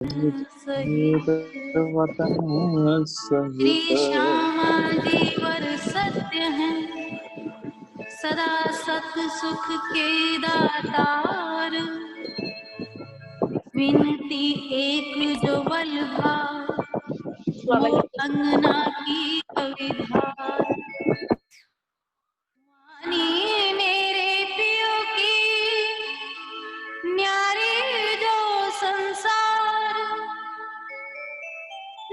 सहित वतन श्री सहित श्यामादेवर सत्य हैं, सदा सत सुख के दातार। विनती एक जो बलभा, मोर अंगना की कविधार। वाणी मेरे पियो की, न्यारी जो संसार।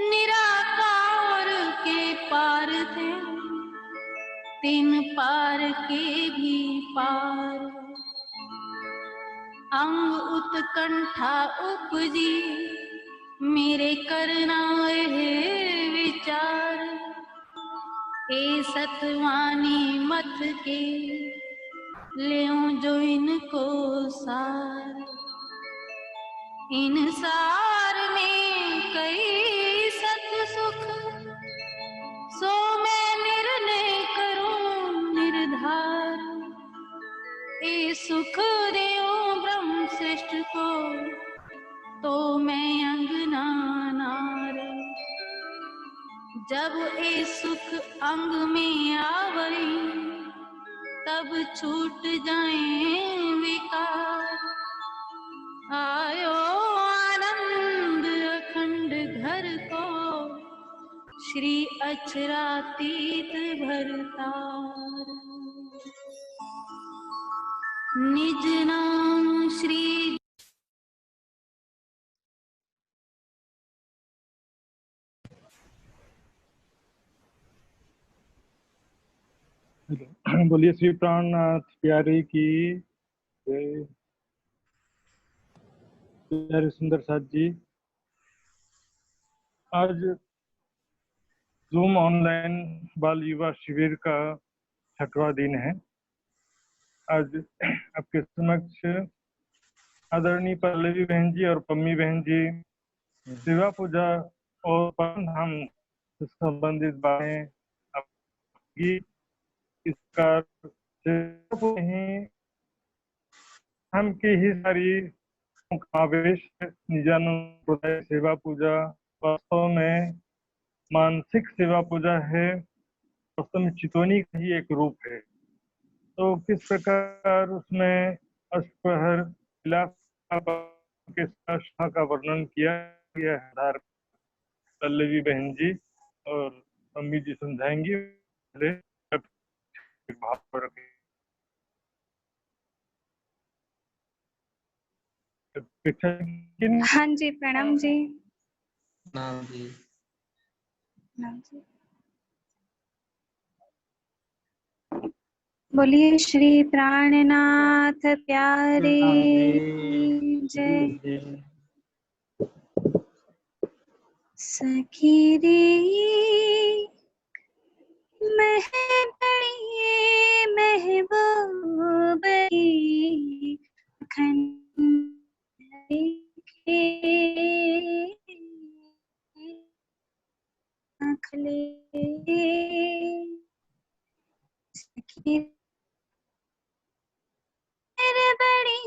निराकार के पार थे, तीन पार के भी पार। अंग उत्कंठा उपजी, मेरे करना है विचार। ए सतवानी मत के, लेऊं जो इनको सार। इन सार में कई सत सुख, सो मैं निर्णय करूं निर्धार। ए सुख देओ ब्रह्म श्रेष्ठ को, तो मैं अंगना नार। जब ए सुख अंग में आवई, तब छूट जाए विकार। आयो आनंद अखंड घर को, श्री अक्षरातीत भरतार। निज नाम श्री बोलिए श्री प्राणनाथ प्यारे की जय। प्यारे सुंदर साथ जी, आज जूम ऑनलाइन बाल युवा शिविर का 6वां दिन है। आज आपके समक्ष आदरणीय पल्लवी बहन जी और पम्मी बहन जी सेवा पूजा और परमधाम से संबंधित बातें आपकी इसका हम की ही सारी समावेश निजानंद सेवा पूजा वास्तव में मानसिक सेवा पूजा है, वास्तव में चितौनी का ही एक रूप है। तो किस प्रकार उसमें अष्टप्रहर के साथ का वर्णन किया गया है, पल्लवी बहन जी और मम्मी जी समझाएंगी। भाव रखें। हाँ जी, प्रणाम जी। नाम जी। बोलिए श्री प्राणनाथ प्यारे जय। सखी रे महबूब की मेरे बड़ी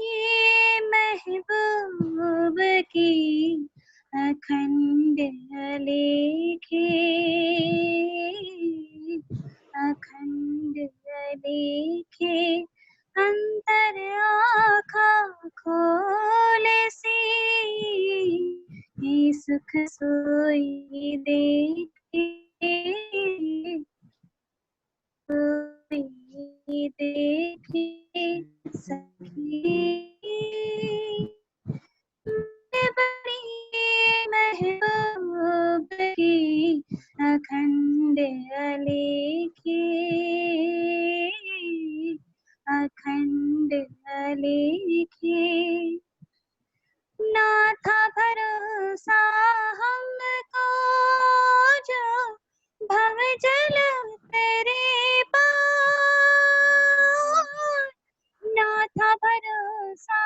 महबूब की अखंड लेखे, अखंड लेखे अंतर आँखा खोले सी, सुख सोई देखे, सोई देखे सखी बड़ी महबूब की अखंड लेखे, अखंड लेखे। ना था भरोसा हमको जो भव जल तेरे पार, ना था भरोसा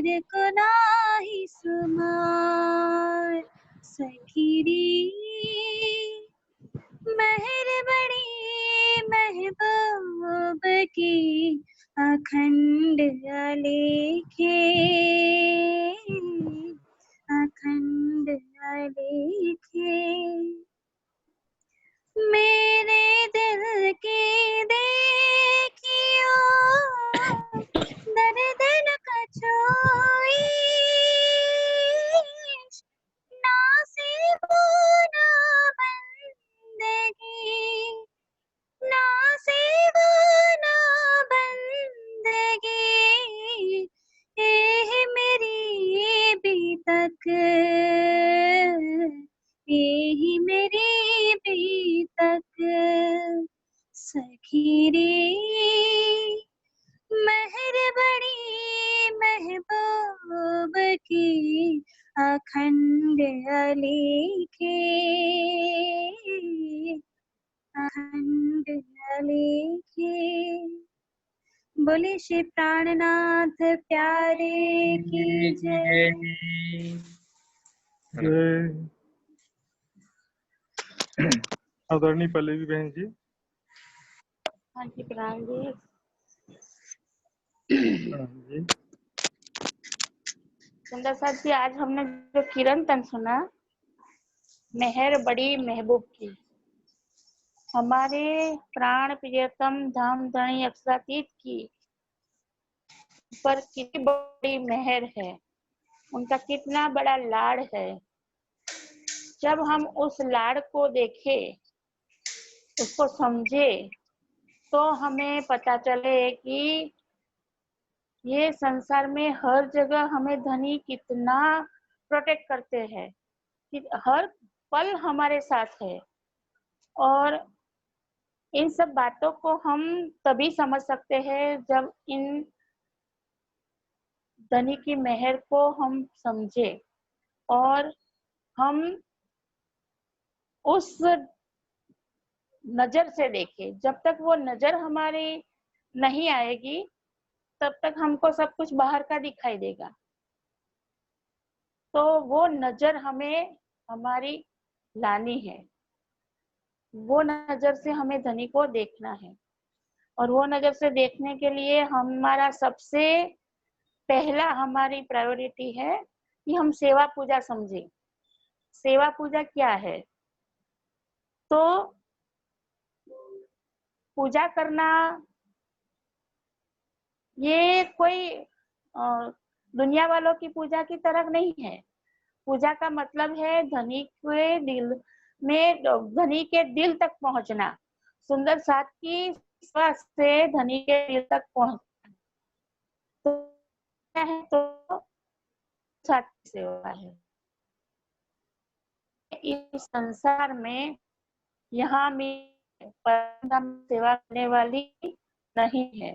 मेरे को नाही सुमार सखी रे मेहर बड़ी महबूब की अखंड आलेखे अखंड आलेखे मेरे दिल की देखियो दर्द न कछोई नासिब ना बंदगी नासिब ना बंदगी ये मेरी भी तक यही मेरी भी तक सखी रे मेहर बड़ी महबूब की अखंड अलेखे अखंड अलेखे बोले श्री प्राणनाथ प्यारे की जय। जय। आदरणीय पल्लवी बहन जी। हाँ जी प्रणाम जी। प्रणाम जी। सुंदर साथ जी, आज हमने जो कीर्तन सुना, मेहर बड़ी महबूब की, हमारे प्राण प्रियतम धाम धनी अक्षरातीत की पर कितनी बड़ी मेहर है, उनका कितना बड़ा लाड़ है। जब हम उस लाड़ को देखे, उसको समझे, तो हमें पता चले कि ये संसार में हर जगह हमें धनी कितना प्रोटेक्ट करते हैं, कि हर पल हमारे साथ है। और इन सब बातों को हम तभी समझ सकते हैं जब इन धनी की मेहर को हम समझे और हम उस नजर से देखें। जब तक वो नजर हमारी नहीं आएगी, तब तक हमको सब कुछ बाहर का दिखाई देगा। तो वो नजर हमें हमारी लानी है, वो नजर से हमें धनी को देखना है। और वो नजर से देखने के लिए हमारा सबसे पहला हमारी प्रायोरिटी है कि हम सेवा पूजा समझे। सेवा पूजा क्या है? तो पूजा करना ये कोई दुनिया वालों की पूजा की तरह नहीं है। पूजा का मतलब है धनी के दिल में, धनी के दिल तक पहुंचना। सुंदर साथ की सेवा से धनी के दिल तक पहुंचना तो है, तो साथ की सेवा है। इस संसार में यहाँ में परम सेवा करने वाली नहीं है।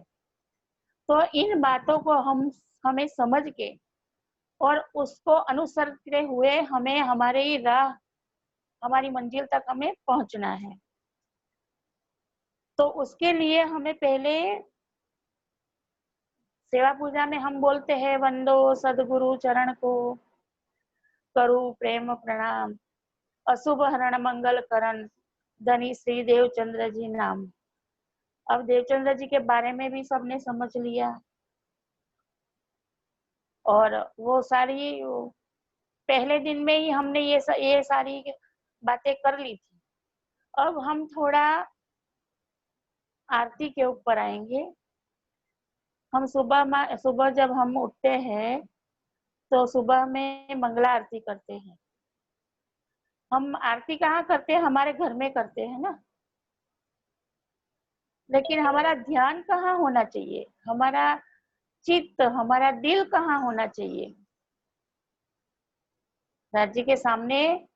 तो इन बातों को हमें समझ के और उसको अनुसरते हुए हमें हमारी राह, हमारी मंजिल तक हमें पहुंचना है। तो उसके लिए हमें पहले सेवा पूजा में हम बोलते हैं वंदो सदगुरु चरण को, करूं प्रेम प्रणाम, अशुभ हरण मंगल करण, धनी श्री देवचंद्र जी नाम। अब देवचंद्र जी के बारे में भी सबने समझ लिया और वो सारी पहले दिन में ही हमने ये सारी बातें कर ली थी। अब हम थोड़ा आरती के ऊपर आएंगे। हम सुबह जब हम उठते हैं तो सुबह में मंगला आरती करते हैं। हम आरती कहाँ करते हैं? हमारे घर में करते हैं ना। लेकिन हमारा ध्यान कहाँ होना चाहिए? हमारा चित्त, हमारा दिल कहाँ होना चाहिए? राज्य के सामने।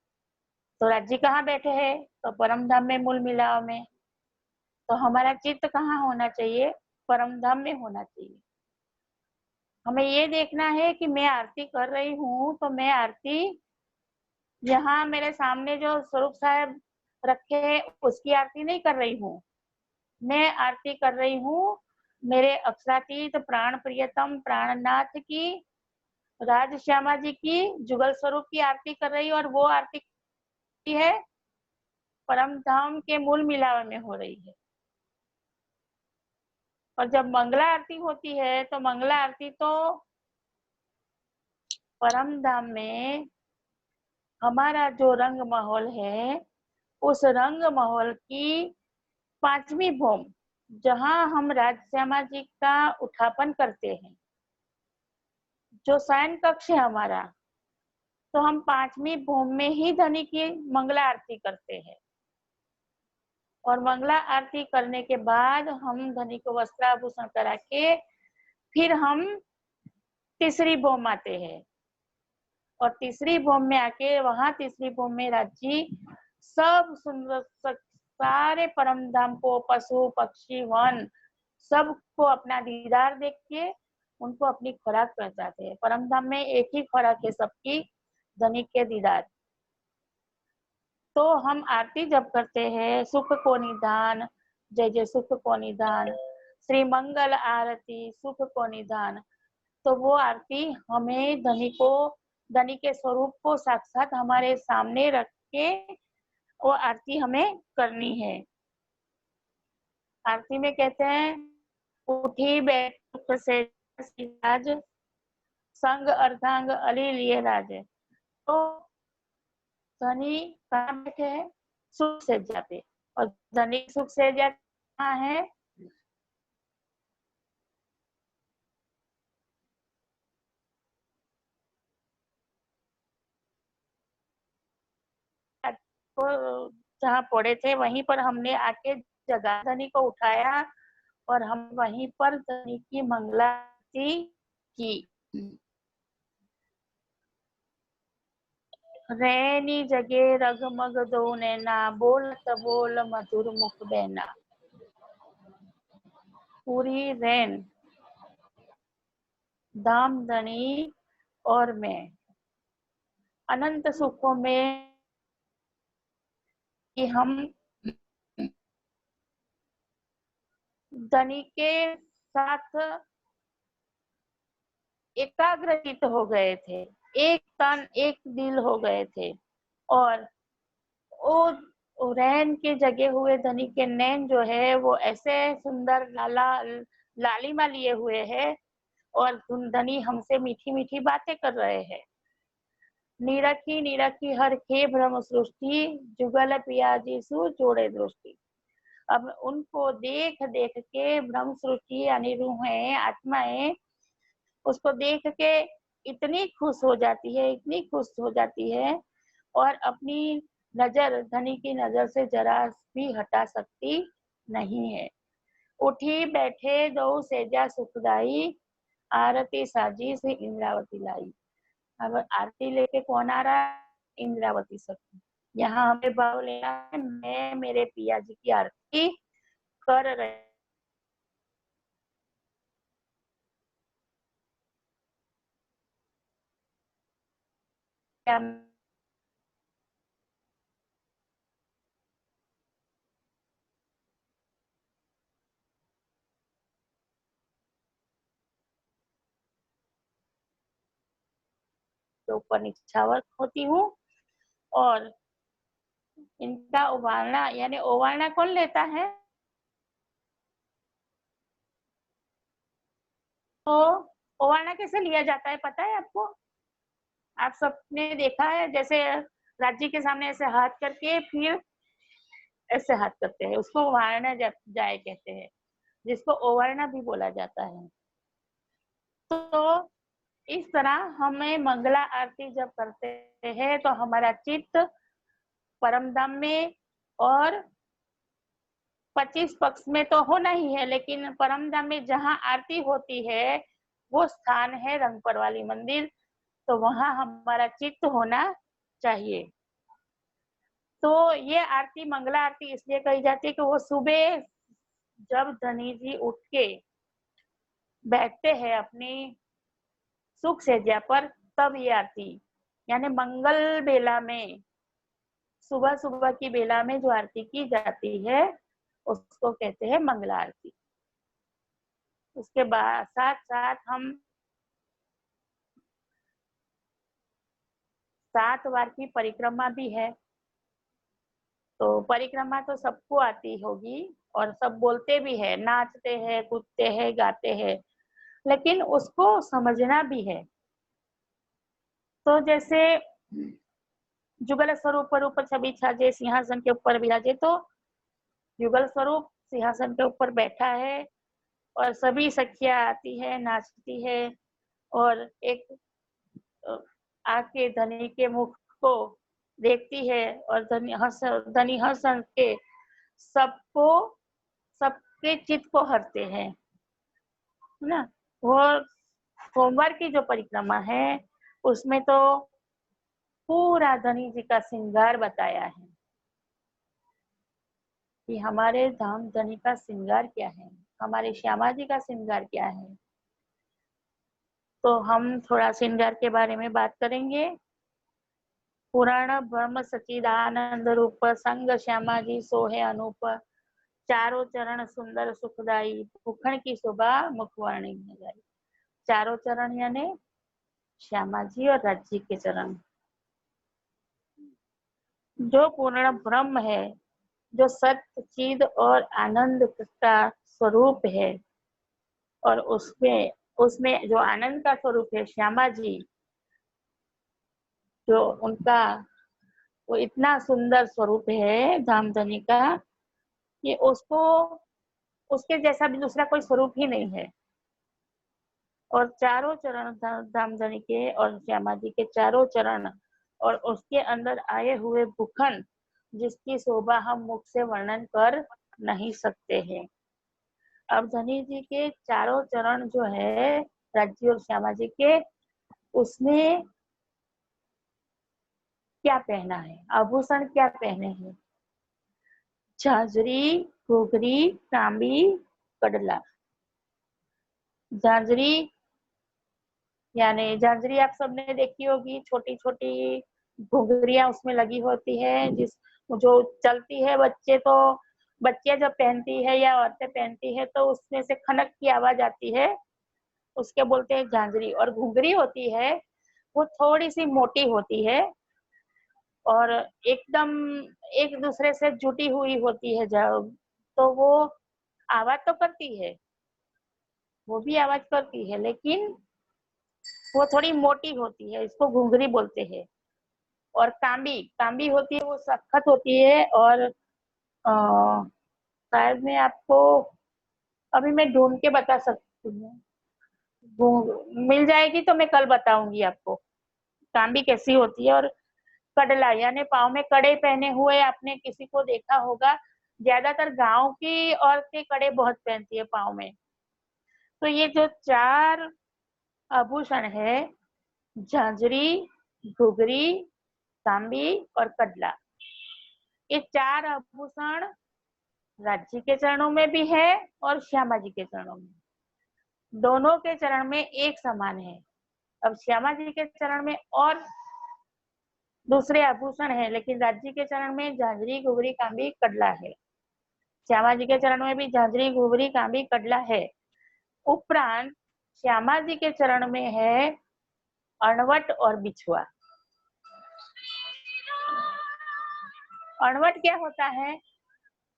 तो राज्य कहाँ बैठे हैं? तो परम धाम में, मूल मिलाव में। तो हमारा चित्त कहाँ होना चाहिए? परम धाम में होना चाहिए। हमें ये देखना है कि मैं आरती कर रही हूँ तो मैं आरती यहाँ मेरे सामने जो स्वरूप साहब रखे हैं उसकी आरती नहीं कर रही हूँ। मैं आरती कर रही हूँ मेरे अक्षरातीत प्राण प्रियतम प्राणनाथ की राज श्यामा जी की जुगल स्वरूप की आरती कर रही है, और वो आरती है परम धाम के मूल मिलावे में हो रही है। और जब मंगला आरती होती है तो मंगला आरती तो परम धाम में हमारा जो रंग महल है, उस रंग महल की 5वीं भौम, जहां हम राज श्यामा जी का उठापन करते हैं, जो शयन कक्ष है हमारा, तो हम 5वीं भौम में ही धनी की मंगला आरती करते हैं। और मंगला आरती करने के बाद हम धनी को वस्त्राभूषण करा के फिर हम तीसरी भौम आते हैं। और तीसरी भौम में आके वहां तीसरी भौम में राज्य सब सुंदर सारे परम धाम को, पशु पक्षी वन सबको अपना दीदार देख के उनको अपनी खुराक पहुंचाते हैं। परम धाम में एक ही खुराक है सबकी, धनी के दीदार। तो हम आरती जब करते हैं, सुख को निधान, जय जय सुख को निधान, श्री मंगल आरती सुख को निधान, तो वो आरती हमें धनी के स्वरूप को साक्षात हमारे सामने रख के वो आरती हमें करनी है। आरती में कहते हैं, उठी बैठ से राज, संग अर्धांग अली लिए राज। तो धनी कहाँ बैठे हैं? सुख से जाते, और धनी सुख से जाते कहाँ है? जहाँ पड़े थे वहीं पर हमने आके जगह धनी को उठाया और हम वहीं पर धनी की मंगला आरती की। रैनी जगे रगमग दो नैना, बोलत बोल मधुर मुख बैना। पूरी रैन धाम धनी और मैं अनंत सुखों में कि हम धनी के साथ एकाग्रचित हो गए थे, एक तन एक दिल हो गए थे। और वो रैन के जगे हुए धनी के नैन जो है वो ऐसे सुंदर लालिमा लिए हुए है, और धनी हमसे मीठी मीठी बातें कर रहे हैं। निरखी निरखी हर खे भ्रम सृष्टि, जुगल पियाजी सु जोड़े दृष्टि। अब उनको देख देख के भ्रम सृष्टि यानी रूहें, आत्माएं उसको देख के इतनी खुश हो जाती है, इतनी खुश हो जाती है, और अपनी नजर धनी की नजर से जरा भी हटा सकती नहीं है। उठी बैठे दो सेजा सुखदाई, आरती साजी से इंद्रावती लाई। अब आरती लेके कौन आ रहा है? इंद्रावती सखी। यहाँ हमें भाव लेना है, मैं मेरे पिया जी की आरती कर रहे। ऊपर निछावर होती हूँ, और इनका उबालना यानी उबालना कौन लेता है? तो उबालना कैसे लिया जाता है पता है आपको? आप सबने देखा है, जैसे राज्य के सामने ऐसे हाथ करके फिर ऐसे हाथ करते हैं, उसको उबालना जाए कहते हैं, जिसको ओवरना भी बोला जाता है। तो इस तरह हमें मंगला आरती जब करते हैं तो हमारा चित्त परम धाम में, और 25 पक्ष में तो होना ही है, लेकिन परम धाम में जहाँ आरती होती है वो स्थान है रंगपर वाली मंदिर, तो वहां हमारा चित्त होना चाहिए। तो ये आरती मंगला आरती इसलिए कही जाती है कि वो सुबह जब धनी जी उठ के बैठते हैं अपनी सुख सैया पर, तब ये आरती यानी मंगल बेला में, सुबह सुबह की बेला में जो आरती की जाती है उसको कहते हैं मंगला आरती। उसके बाद साथ साथ हम 7 बार की परिक्रमा भी है। तो परिक्रमा तो सबको आती होगी और सब बोलते भी है, नाचते हैं, कूदते हैं, गाते हैं, लेकिन उसको समझना भी है। तो जैसे जुगल स्वरूप रूप छवि छाजे सिंहासन के ऊपर विराजे, तो युगल स्वरूप सिंहासन के ऊपर बैठा है और सभी सखियां आती है, नाचती है और एक आके धनी के मुख को देखती है और धनी हंस के सबको, सबके चित्त को हरते हैं, है ना। वो सोमवार की जो परिक्रमा है उसमें तो पूरा धनी जी का श्रृंगार बताया है कि हमारे धाम धनी का श्रृंगार क्या है, हमारे श्यामा जी का श्रृंगार क्या है। तो हम थोड़ा श्रृंगार के बारे में बात करेंगे। पुराण ब्रह्म सच्चिदानंद रूप संग श्यामा जी सोहे अनूप, चारों चरण सुंदर सुखदाई, भूखण की शोभा मुखवर्णी में गाई। चारों चरण यानी श्यामा जी और राज्य के चरण। जो पूर्ण ब्रह्म है, जो सत्य चिद और आनंद का स्वरूप है, और उसमें जो आनंद का स्वरूप है श्यामा जी, जो उनका वो इतना सुंदर स्वरूप है धामधनी का कि उसको, उसके जैसा भी दूसरा कोई स्वरूप ही नहीं है। और चारों चरण धामधनी के और श्यामा जी के चारों चरण और उसके अंदर आए हुए भूखन, जिसकी शोभा हम मुख से वर्णन कर नहीं सकते हैं। अब धनी जी के चारों चरण जो है राज्य और श्यामा जी के, उसमें क्या पहना है, आभूषण क्या पहने हैं? झांझरी, घुघरी, तांबी, कडला। झांझरी यानी झांझरी आप सबने देखी होगी, छोटी छोटी घुघरियां उसमें लगी होती है, जो चलती है। बच्चे जब पहनती है या औरतें पहनती है तो उसमें से खनक की आवाज आती है, उसके बोलते हैं झांझरी। और घुघरी होती है वो थोड़ी सी मोटी होती है और एकदम एक दूसरे से जुटी हुई होती है, तो वो आवाज तो करती है, वो भी आवाज करती है, लेकिन वो थोड़ी मोटी होती है, इसको घुंघरी बोलते हैं। और तांबी होती है, वो सख्त होती है। और शायद मैं आपको अभी मैं ढूंढ के बता सकती हूँ, मिल जाएगी तो मैं कल बताऊंगी आपको तांबी कैसी होती है। और कडला यानी पाँव में कड़े पहने हुए आपने किसी को देखा होगा, ज्यादातर गांव की औरतें कड़े बहुत पहनती है पाँव में। तो ये जो 4 आभूषण है, झांझरी, घुघरी, तांबी और कडला, ये 4 आभूषण राज्य के चरणों में भी है और श्यामा जी के चरणों में, दोनों के चरण में एक समान है। अब श्यामा जी के चरण में और दूसरे आभूषण है, लेकिन राज्य के चरण में झांझरी, घुघरी, कांबी, कडला है। श्यामा जी के चरण में भी झांझरी, घुघरी, कांबी, कडला है। उपरांत श्यामा जी के चरण में है अणवट और बिछुआ। अणवट क्या होता है?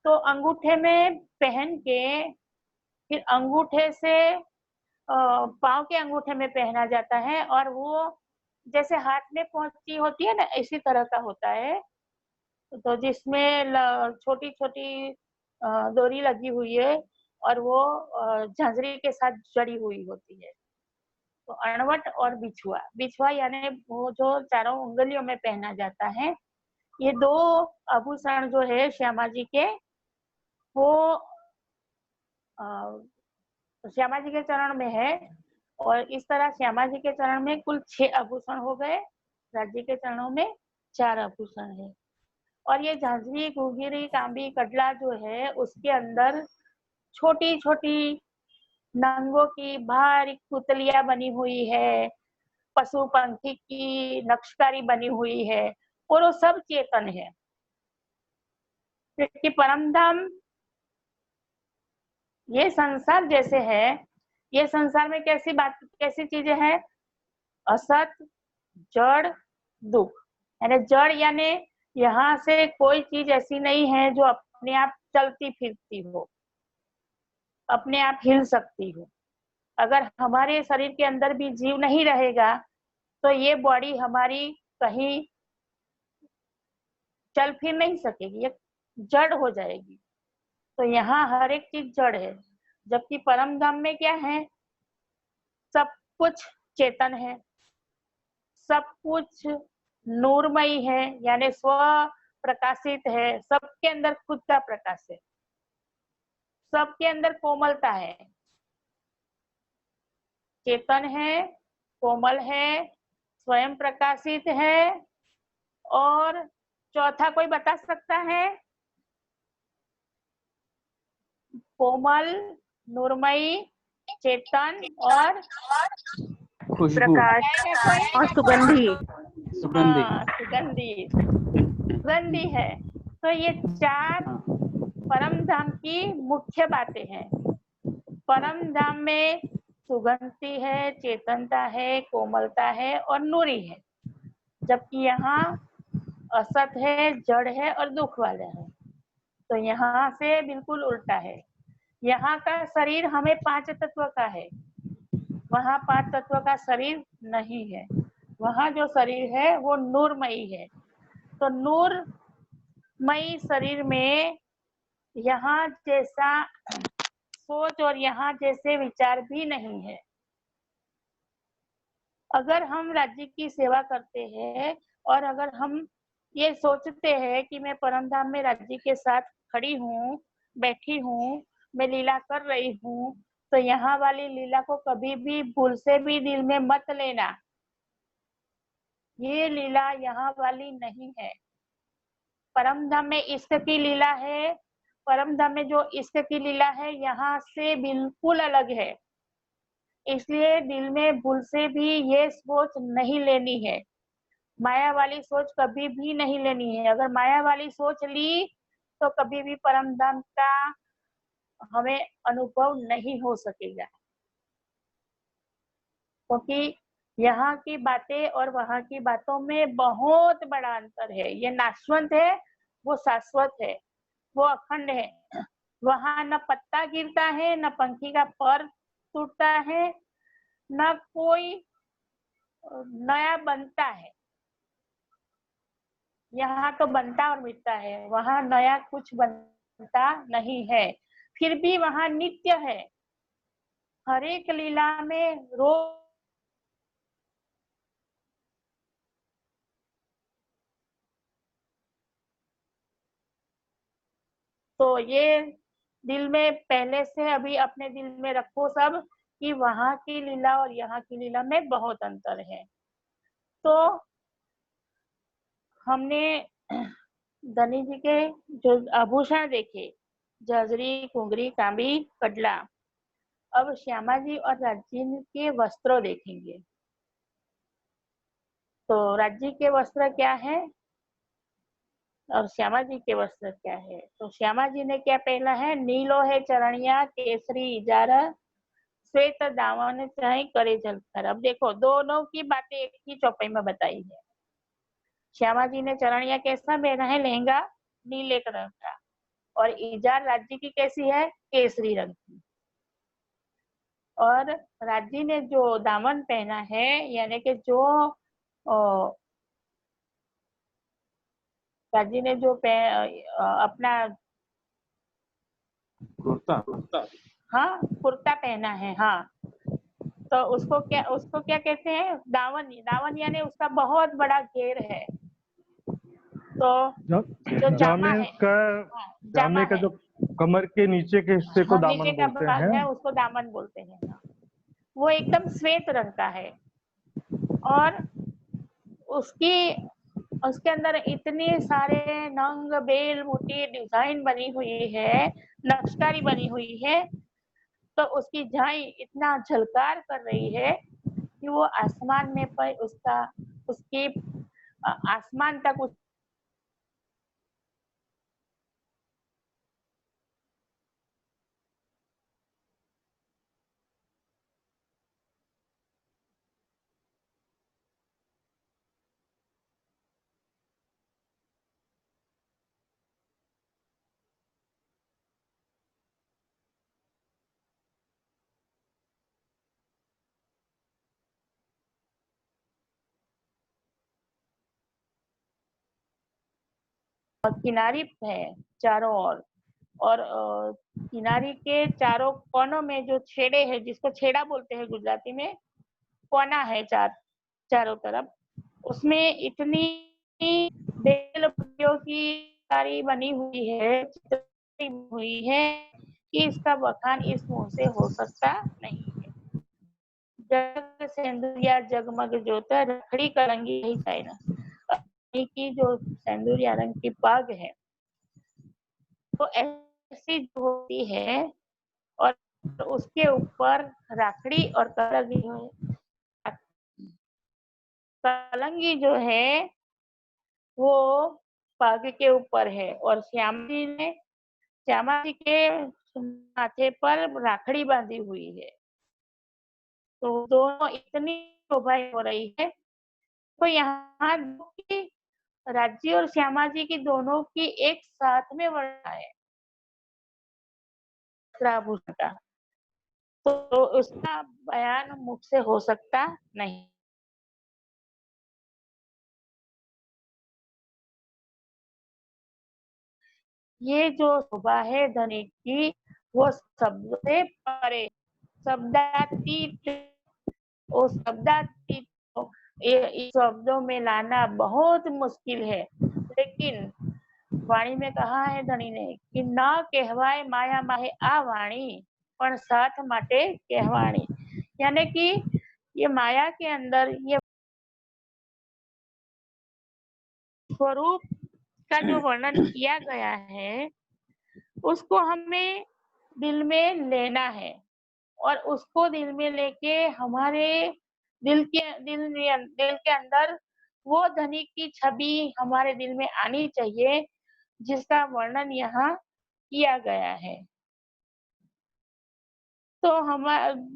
तो अंगूठे में पहन के फिर अंगूठे से पांव के अंगूठे में पहना जाता है, और वो जैसे हाथ में पहुंची होती है ना, इसी तरह का होता है। तो जिसमें छोटी छोटी डोरी लगी हुई है और वो झांझरी के साथ जड़ी हुई होती है। तो अणवट और बिछुआ यानी वो जो चारों उंगलियों में पहना जाता है। ये 2 आभूषण जो है श्यामा जी के, वो श्यामा जी के चरण में है। और इस तरह श्यामा जी के चरण में कुल 6 आभूषण हो गए, राज्य के चरणों में 4 आभूषण है। और ये झांझरी, घुघरी, कांबी, कडला जो है, उसके अंदर छोटी छोटी नंगों की बारीक पुतलियां बनी हुई है, पशु पंखी की नक्शकारी बनी हुई है, और वो सब चेतन है। क्योंकि परम धाम ये संसार जैसे है, ये संसार में कैसी चीजें हैं? असत, जड़, दुख। यानी जड़ यानी यहाँ से कोई चीज ऐसी नहीं है जो अपने आप चलती फिरती हो, अपने आप हिल सकती हो। अगर हमारे शरीर के अंदर भी जीव नहीं रहेगा तो ये बॉडी हमारी कहीं चल फिर नहीं सकेगी, ये जड़ हो जाएगी। तो यहाँ हर एक चीज जड़ है, जबकि परम धाम में क्या है, सब कुछ चेतन है, सब कुछ नूरमयी है, यानी स्व प्रकाशित है, सबके अंदर खुद का प्रकाश है, सबके अंदर कोमलता है, चेतन है, कोमल है, स्वयं प्रकाशित है। और चौथा कोई बता सकता है? कोमल, नूरमयी, चेतन और खुशबू, प्रकाश है कोई? और सुगंधी। सुगंधी। हाँ, सुगंधी है। तो ये चार हाँ, परम धाम की मुख्य बातें हैं। परम धाम में सुगंधी है, चेतनता है, कोमलता है और नूरी है, जबकि यहाँ असत है, जड़ है और दुख वाला है। तो यहाँ से बिल्कुल उल्टा है। यहाँ का शरीर हमें 5 तत्व का है, वहाँ 5 तत्व का शरीर नहीं है। वहाँ जो शरीर है वो नूरमयी है। तो नूरमयी शरीर में यहाँ जैसा सोच और यहाँ जैसे विचार भी नहीं है। अगर हम राज्य की सेवा करते हैं और अगर हम ये सोचते हैं कि मैं परमधाम में राज्य के साथ खड़ी हूँ, बैठी हूँ, मैं लीला कर रही हूँ, तो यहाँ वाली लीला को कभी भी भूल से भी दिल में मत लेना। ये लीला यहाँ वाली नहीं है। परमधाम में इष्ट की लीला है। परमधाम में जो इष्ट की लीला है यहाँ से बिल्कुल अलग है। इसलिए दिल में भूल से भी ये सोच नहीं लेनी है, माया वाली सोच कभी भी नहीं लेनी है। अगर माया वाली सोच ली तो कभी भी परमधाम का हमें अनुभव नहीं हो सकेगा, क्योंकि यहाँ की बातें और वहाँ की बातों में बहुत बड़ा अंतर है। ये नाशवंत है, वो शाश्वत है, वो अखंड है। वहाँ न पत्ता गिरता है, न पंखी का पर टूटता है, न कोई नया बनता है। यहाँ तो बनता और मिटता है, वहाँ नया कुछ बनता नहीं है। फिर भी वहाँ नित्य है। हर एक लीला में रोज तो ये दिल में पहले से अभी अपने दिल में रखो सब, कि वहाँ की लीला और यहाँ की लीला में बहुत अंतर है। तो हमने धनी जी के जो आभूषण देखे, जजरी, कुंगरी, कांबी, कडला। अब श्यामा जी और राजी के वस्त्रों देखेंगे। तो राजी के वस्त्र क्या है और श्यामा जी के वस्त्र क्या है? तो श्यामा जी ने क्या पहना है? नीलो है चरणिया, केसरी इजारा, श्वेत दामन चाहे करे जलकर। अब देखो दोनों की बातें एक ही चौपाई में बताई है। श्यामा जी ने चरणिया कैसा पहना है? लहंगा नीले रंग का, और इजार राज्य की कैसी है? केसरी रंग की। और राज्य ने जो दामन पहना है, यानी कि जो राज्य ने जो अपना कुर्ता। हाँ कुर्ता पहना है, हाँ, तो उसको क्या कहते हैं? दावन। दावन यानी उसका बहुत बड़ा घेर है। तो जो जामा है, हाँ, जामे का है, जो कमर के नीचे के हिस्से को हाँ, दामन नीचे का बोलते भाग हैं। है उसको दामन बोलते हैं। हाँ, वो एकदम श्वेत रंग का है और उसके अंदर इतने सारे नंग बेल बूटी डिजाइन बनी हुई है, नक्शकारी बनी हुई है। तो उसकी झाई इतना झलकार कर रही है कि वो आसमान में पर उसकी आसमान तक किनारी है चारों ओर, और किनारी के चारों कोनों में जो छेड़े हैं, जिसको छेड़ा बोलते हैं गुजराती में, कोना है चारों तरफ, उसमें इतनी बेल पत्तियों की कारी बनी हुई है, चित्रकारी हुई है कि इसका बखान इस मुंह से हो सकता नहीं है। जग सेंदुरिया जगमग ज्योता रखड़ी कलंगी यही चाइना की जो सेंदुरिया रंग की पग है, तो ऐसी जो होती है, और उसके ऊपर राखड़ी और कलंगी जो है वो पग के ऊपर है, और श्यामा जी के माथे पर राखड़ी बांधी हुई है। तो दोनों इतनी शोभा हो रही है, तो यहाँ राज्य और श्यामा जी की दोनों की एक साथ में वर्णना है वस्त्राभूषण का, तो उसका बयान मुख से हो सकता नहीं। ये जो शोभा है धनिक की, वो शब्द से परे, शब्दातीत, वो शब्दातीत इस शब्दों में लाना बहुत मुश्किल है। लेकिन वाणी में कहा है धनी ने कि न कहवाय माया माहे आ वाणी, पण साथ माटे कहवाणी, यानी कि ये माया के अंदर ये स्वरूप का जो वर्णन किया गया है, उसको हमें दिल में लेना है, और उसको दिल में लेके हमारे दिल के अंदर वो धनी की छवि हमारे दिल में आनी चाहिए, जिसका वर्णन यहाँ किया गया है। तो हम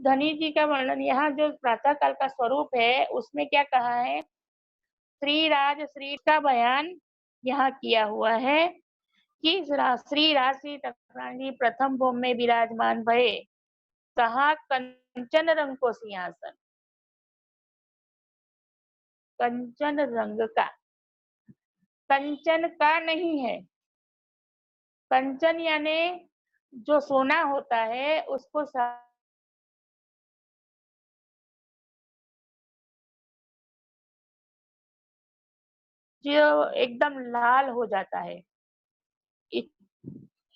धनी जी का वर्णन यहाँ जो प्रातः काल का स्वरूप है, उसमें क्या कहा है, श्री का बयान यहाँ किया हुआ है कि श्री राशि तकरानी प्रथम भूमि में विराजमान भये, कहा कंचन रंग को सिंहासन, कंचन रंग का, कंचन का नहीं है। कंचन यानी जो सोना होता है उसको जो एकदम लाल हो जाता है,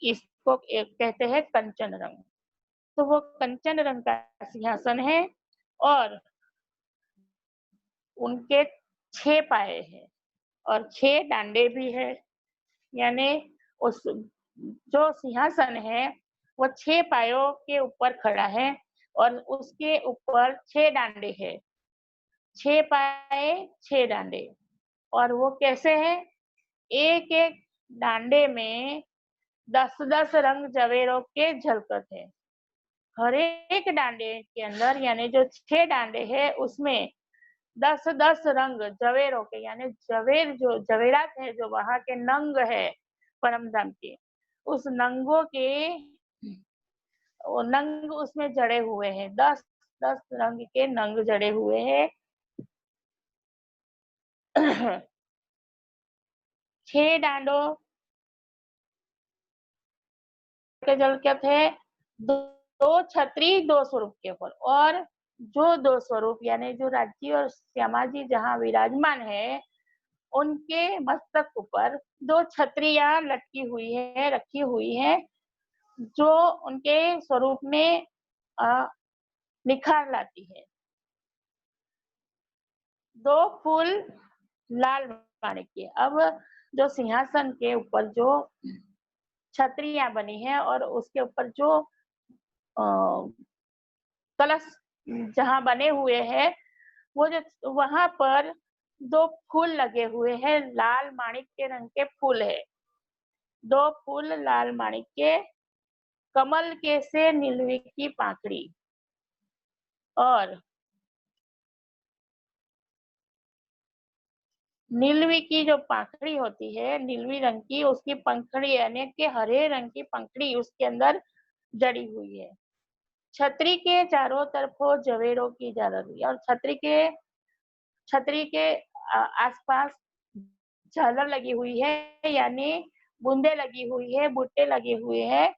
इसको कहते हैं कंचन रंग। तो वो कंचन रंग का सिंहासन है, और उनके 6 पाए हैं और 6 डांडे भी है, यानी उस जो सिंहासन है वो 6 पायों के ऊपर खड़ा है, और उसके ऊपर 6 डांडे हैं, 6 पाए 6 डांडे। और वो कैसे है, एक एक डांडे में 10-10 रंग जवेरों के झलकत है। हर एक डांडे के अंदर, यानी जो 6 डांडे है उसमें 10-10 रंग जवेरों के, यानी जवेर जो जवेरात है, जो वहां के नंग है परम धाम के, उस नंगों के वो नंग उसमें जड़े हुए हैं, 10-10 रंग के नंग जड़े हुए हैं। 6 डांडों के झलकत है, 2 छत्री 2 स्वरूप के ऊपर, और जो 2 स्वरूप यानी जो राज्य और श्यामा जी जहाँ विराजमान है, उनके मस्तक ऊपर 2 छत्रियां लटकी हुई है, रखी हुई है, जो उनके स्वरूप में निखार लाती है। 2 फूल लाल माणिक के। अब जो सिंहासन के ऊपर जो छत्रियां बनी है, और उसके ऊपर जो कलश जहाँ बने हुए हैं, वो जो वहां पर 2 फूल लगे हुए हैं, लाल माणिक के रंग के फूल है, 2 फूल लाल माणिक के, कमल के से नीलवी की पाखड़ी, और नीलवी की जो पाखड़ी होती है, नीलवी रंग की, उसकी पंखड़ी यानी कि हरे रंग की पंखड़ी उसके अंदर जड़ी हुई है। छतरी के चारों तरफों जवेरों की झालर, और छतरी के आसपास झालर लगी हुई है, यानी बूंदे लगी हुई है, बुट्टे लगे हुए हैं,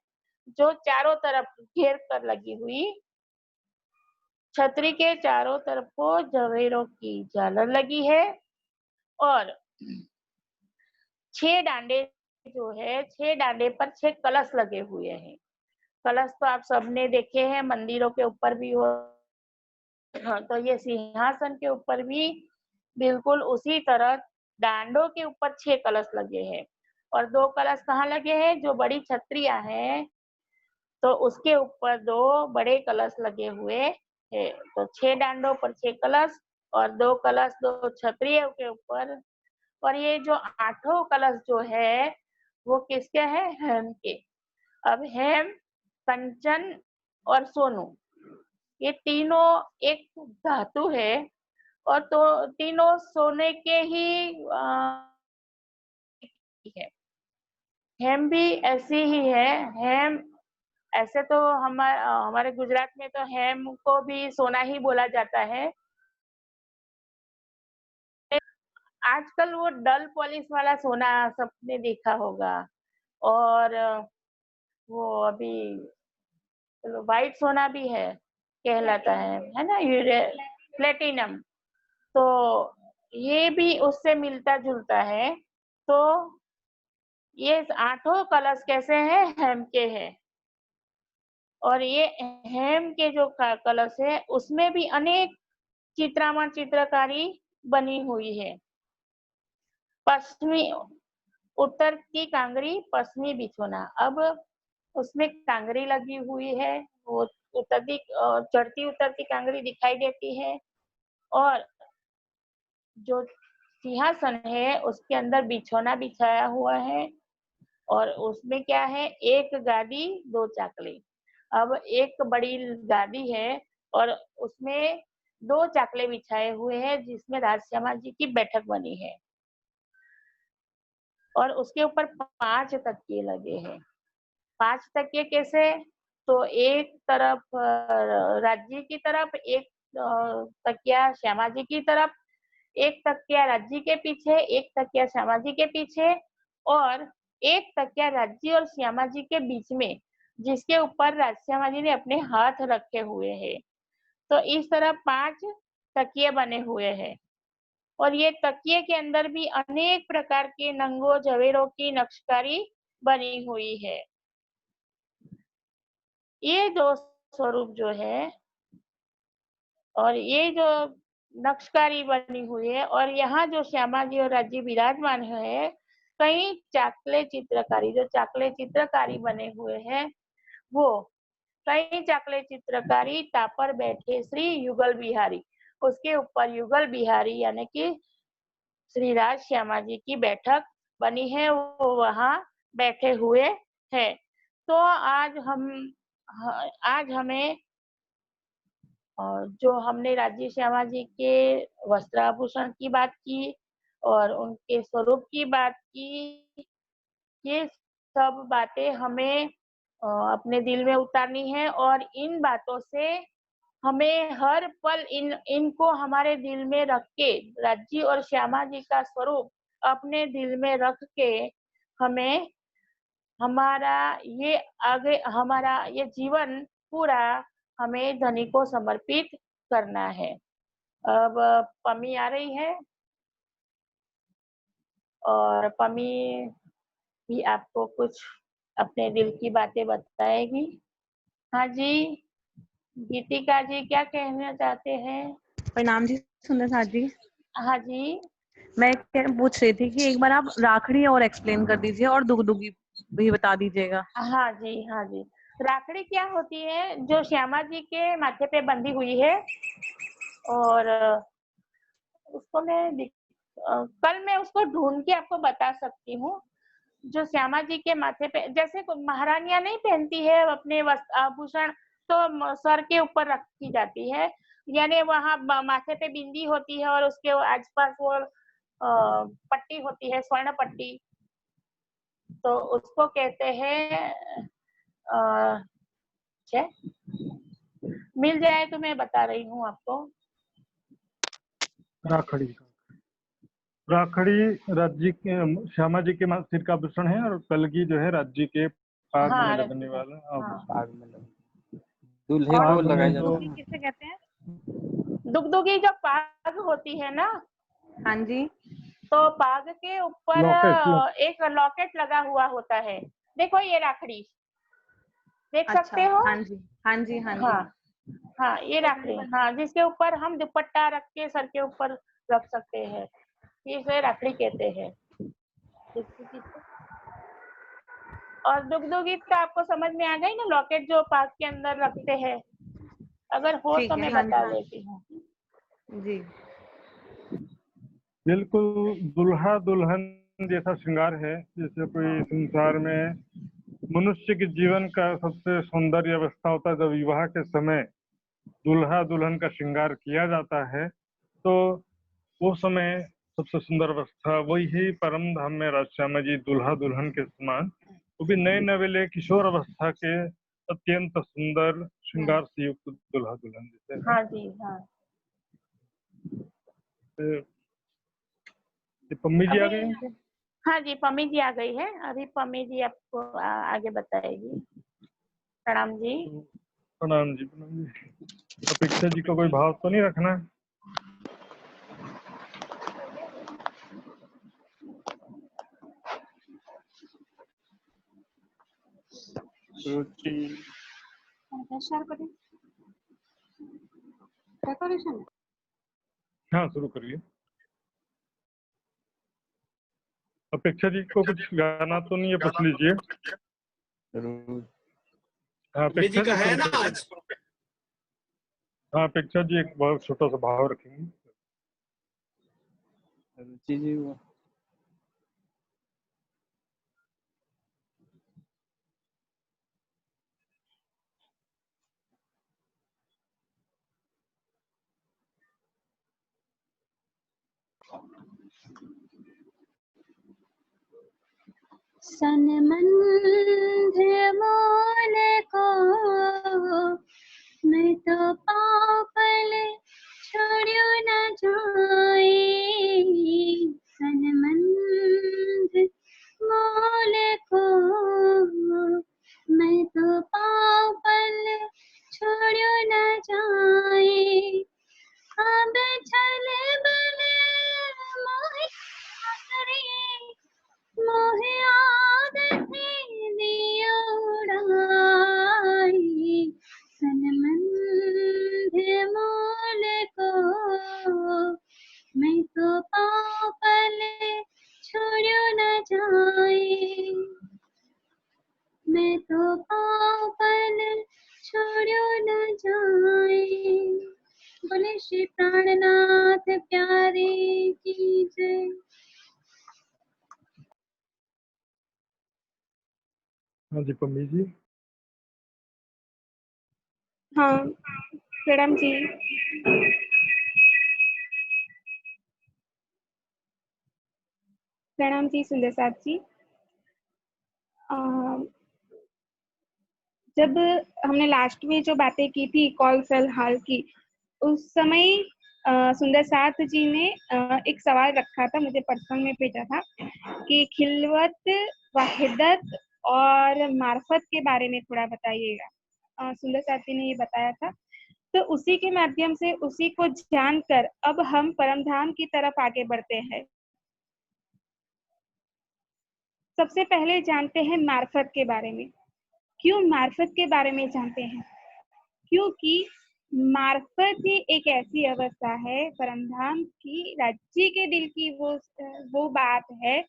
जो चारों तरफ घेर कर लगी हुई। छतरी के चारों तरफ को जवेरों की झालर लगी है और 6 डांडे जो है, 6 डांडे पर 6 कलश लगे हुए हैं। कलश तो आप सबने देखे हैं, मंदिरों के ऊपर भी हो। हाँ, तो ये सिंहासन के ऊपर भी बिल्कुल उसी तरह डांडों के ऊपर 6 कलश लगे हैं और 2 कलश कहाँ लगे हैं, जो बड़ी छतरियां हैं तो उसके ऊपर 2 बड़े कलश लगे हुए हैं। तो 6 डांडों पर 6 कलश और 2 कलश 2 छतरियों के ऊपर। और ये जो 8 कलश जो है वो किसके हैं, हेम के। अब हेम, कंचन और सोनू, ये तीनों एक धातु है और तो तीनों सोने के ही है। हेम भी ऐसी ही है। हेम ऐसे तो हमारे गुजरात में तो हेम को भी सोना ही बोला जाता है। आजकल वो डल पॉलिश वाला सोना सबने देखा होगा और वो अभी चलो व्हाइट सोना भी है, कहलाता है ना, प्लेटिनम। तो ये भी उससे मिलता जुलता है। तो ये 8 कलश कैसे हैं, हेम के हैं। और ये हेम के जो कलश है उसमें भी अनेक चित्रामण चित्रकारी बनी हुई है। पश्चिमी, उत्तर की कांगरी, पश्चिमी बिछोना। अब उसमें कांगरी लगी हुई है, वो उतरती चढ़ती उतरती कांगरी दिखाई देती है और जो सिंहासन है उसके अंदर बिछोना बिछाया हुआ है और उसमें क्या है, एक गादी 2 चाकले। अब एक बड़ी गादी है और उसमें 2 चाकले बिछाए हुए हैं जिसमें राजश्यामा जी की बैठक बनी है और उसके ऊपर 5 तकिए लगे हैं। 5 तकिए कैसे, तो एक तरफ राज्य की तरफ, एक तकिया श्यामा जी की तरफ, एक तकिया राज्य के पीछे, एक तकिया श्यामा जी के पीछे और एक तकिया राज्य और श्यामा जी के बीच में, जिसके ऊपर राजश्यामा जी ने अपने हाथ रखे हुए हैं। तो इस तरह 5 तकिए बने हुए हैं और ये तकिए के अंदर भी अनेक प्रकार के नंगों जवेरों की नक्शकारी बनी हुई है। ये 2 स्वरूप जो है और ये जो नक्शकारी बनी हुई है और यहाँ जो श्यामा जी और राज्य विराजमान है, कई चाकले चित्रकारी, जो चाकले चित्रकारी बने हुए हैं वो कई चाकले चित्रकारी तापर बैठे श्री युगल बिहारी, उसके ऊपर युगल बिहारी यानी कि श्री राज श्यामा जी की बैठक बनी है, वो वहाँ बैठे हुए हैं। तो आज हमें और जो हमने राज्य श्यामा जी के वस्त्राभूषण की बात की और उनके स्वरूप की बात की, ये सब बातें हमें अपने दिल में उतारनी है और इन बातों से हमें हर पल इनको हमारे दिल में रख के, राज्य और श्यामा जी का स्वरूप अपने दिल में रख के हमें हमारा ये जीवन पूरा हमें धनी को समर्पित करना है। अब पमी आ रही है और पमी भी आपको कुछ अपने दिल की बातें बताएगी। हाँ जी, गीतिका जी क्या कहना चाहते हैं? प्रणाम जी सुंदर जी। हाँ जी, मैं पूछ रही थी कि एक बार आप राखड़ी और एक्सप्लेन कर दीजिए और दुगदुगी भी बता दीजिएगा। हाँ जी, हाँ जी। राखड़ी क्या होती है, जो श्यामा जी के माथे पे बंधी हुई है और उसको कल मैं उसको ढूंढ के आपको बता सकती हूँ। जो श्यामा जी के माथे पे, जैसे महारानियां नहीं पहनती है अपने आभूषण, तो सर के ऊपर रखी जाती है, यानी वहां माथे पे बिंदी होती है और उसके आसपास वो पट्टी होती है, स्वर्ण पट्टी, तो उसको कहते हैं मिल जाए तो मैं बता रही हूँ आपको। राखड़ी। राखड़ी राज्य के श्यामा जी के सिर का आभूषण है, और कलगी जो है राज्य के पाग हाँ, में राज्य लगने के, वाला हाँ। आभूषण। पाग में दूल्हे और को लगाया जाता दुगदुगी है। किसे कहते हैं? दुगदुगी जो पाग होती है ना, हाँ जी। तो पाग के ऊपर लॉकेट। एक लॉकेट लगा हुआ होता है। देखो ये राखड़ी देख अच्छा, सकते हो। हाँ जी, हाँ जी, हाँ जी। हाँ हाँ, ये राखड़ी, हाँ, जिसके ऊपर हम दुपट्टा रख के सर के ऊपर रख सकते हैं, इसे राखड़ी कहते हैं। और दुगदुगी तो आपको समझ में आ गई ना, लॉकेट जो पाग के अंदर रखते हैं। अगर हो ठीक तो है, मैं हाँ बता जी, देती हूँ। जी। बिल्कुल दुल्हा दुल्हन जैसा श्रृंगार है, जैसे कोई संसार में मनुष्य के जीवन का सबसे सौंदर्य अवस्था होता है जब विवाह के समय दुल्हा दुल्हन का श्रृंगार किया जाता है, तो वो समय सबसे सुंदर अवस्था वही परम धाम में राजश्यामा जी दुल्हा दुल्हन के समान, वो भी नए नवेले किशोर अवस्था के अत्यंत सुंदर श्रृंगार से युक्त दुल्हा दुल्हन जैसे हैं। हाँ जी, हाँ। ये पम्मी जी आ गए अभी, हैं? हाँ जी, पम्मी जी आ गई है। अभी पम्मी जी आपको आगे बताएगी। प्रणाम जी। प्रणाम जी, प्रणाम जी। अपेक्षा जी का कोई भाव तो नहीं रखना है? डेकोरेशन हाँ, शुरू करिए। अपेक्षा जी को कुछ गाना तो नहीं है, पूछ लीजिए। हाँ, अपेक्षा जी है शुरू ना करिए। आज। हाँ, अपेक्षा जी एक बहुत छोटा सा भाव रखेंगे। रुचि जी वो सनमंध मोल को मैं तो पापल छोड़्यो न जाए, सनमंध मोल को मैं तो पापल छोड़्यो न जाए, अब चल बल मोहि करे, मोहे आदत दियो उड़ाई, सनमंध मोल को मैं तो पापल छोड़्यो न जाए, मैं तो पापल छोड़्यो न जाए। बोले श्री प्राणनाथ प्यारे की जय। हाँ जी, पम्मी जी। हाँ, प्रणाम जी। प्रणाम जी सुंदर साथ जी। जब हमने लास्ट में जो बातें की थी कॉल फिलहाल की, उस समय सुंदर साथ जी ने एक सवाल रखा था, मुझे पर्सनल में भेजा था कि खिलवत, वाहिदत और मार्फत के बारे में थोड़ा बताइएगा। सुंदर साथ जी ने ये बताया था, तो उसी के माध्यम से उसी को जानकर अब हम परमधाम की तरफ आगे बढ़ते हैं। सबसे पहले जानते हैं मार्फत के बारे में। क्यों मार्फत के बारे में जानते हैं? क्योंकि मार्फत ही एक ऐसी अवस्था है परमधाम की, राज्य के दिल की वो बात है,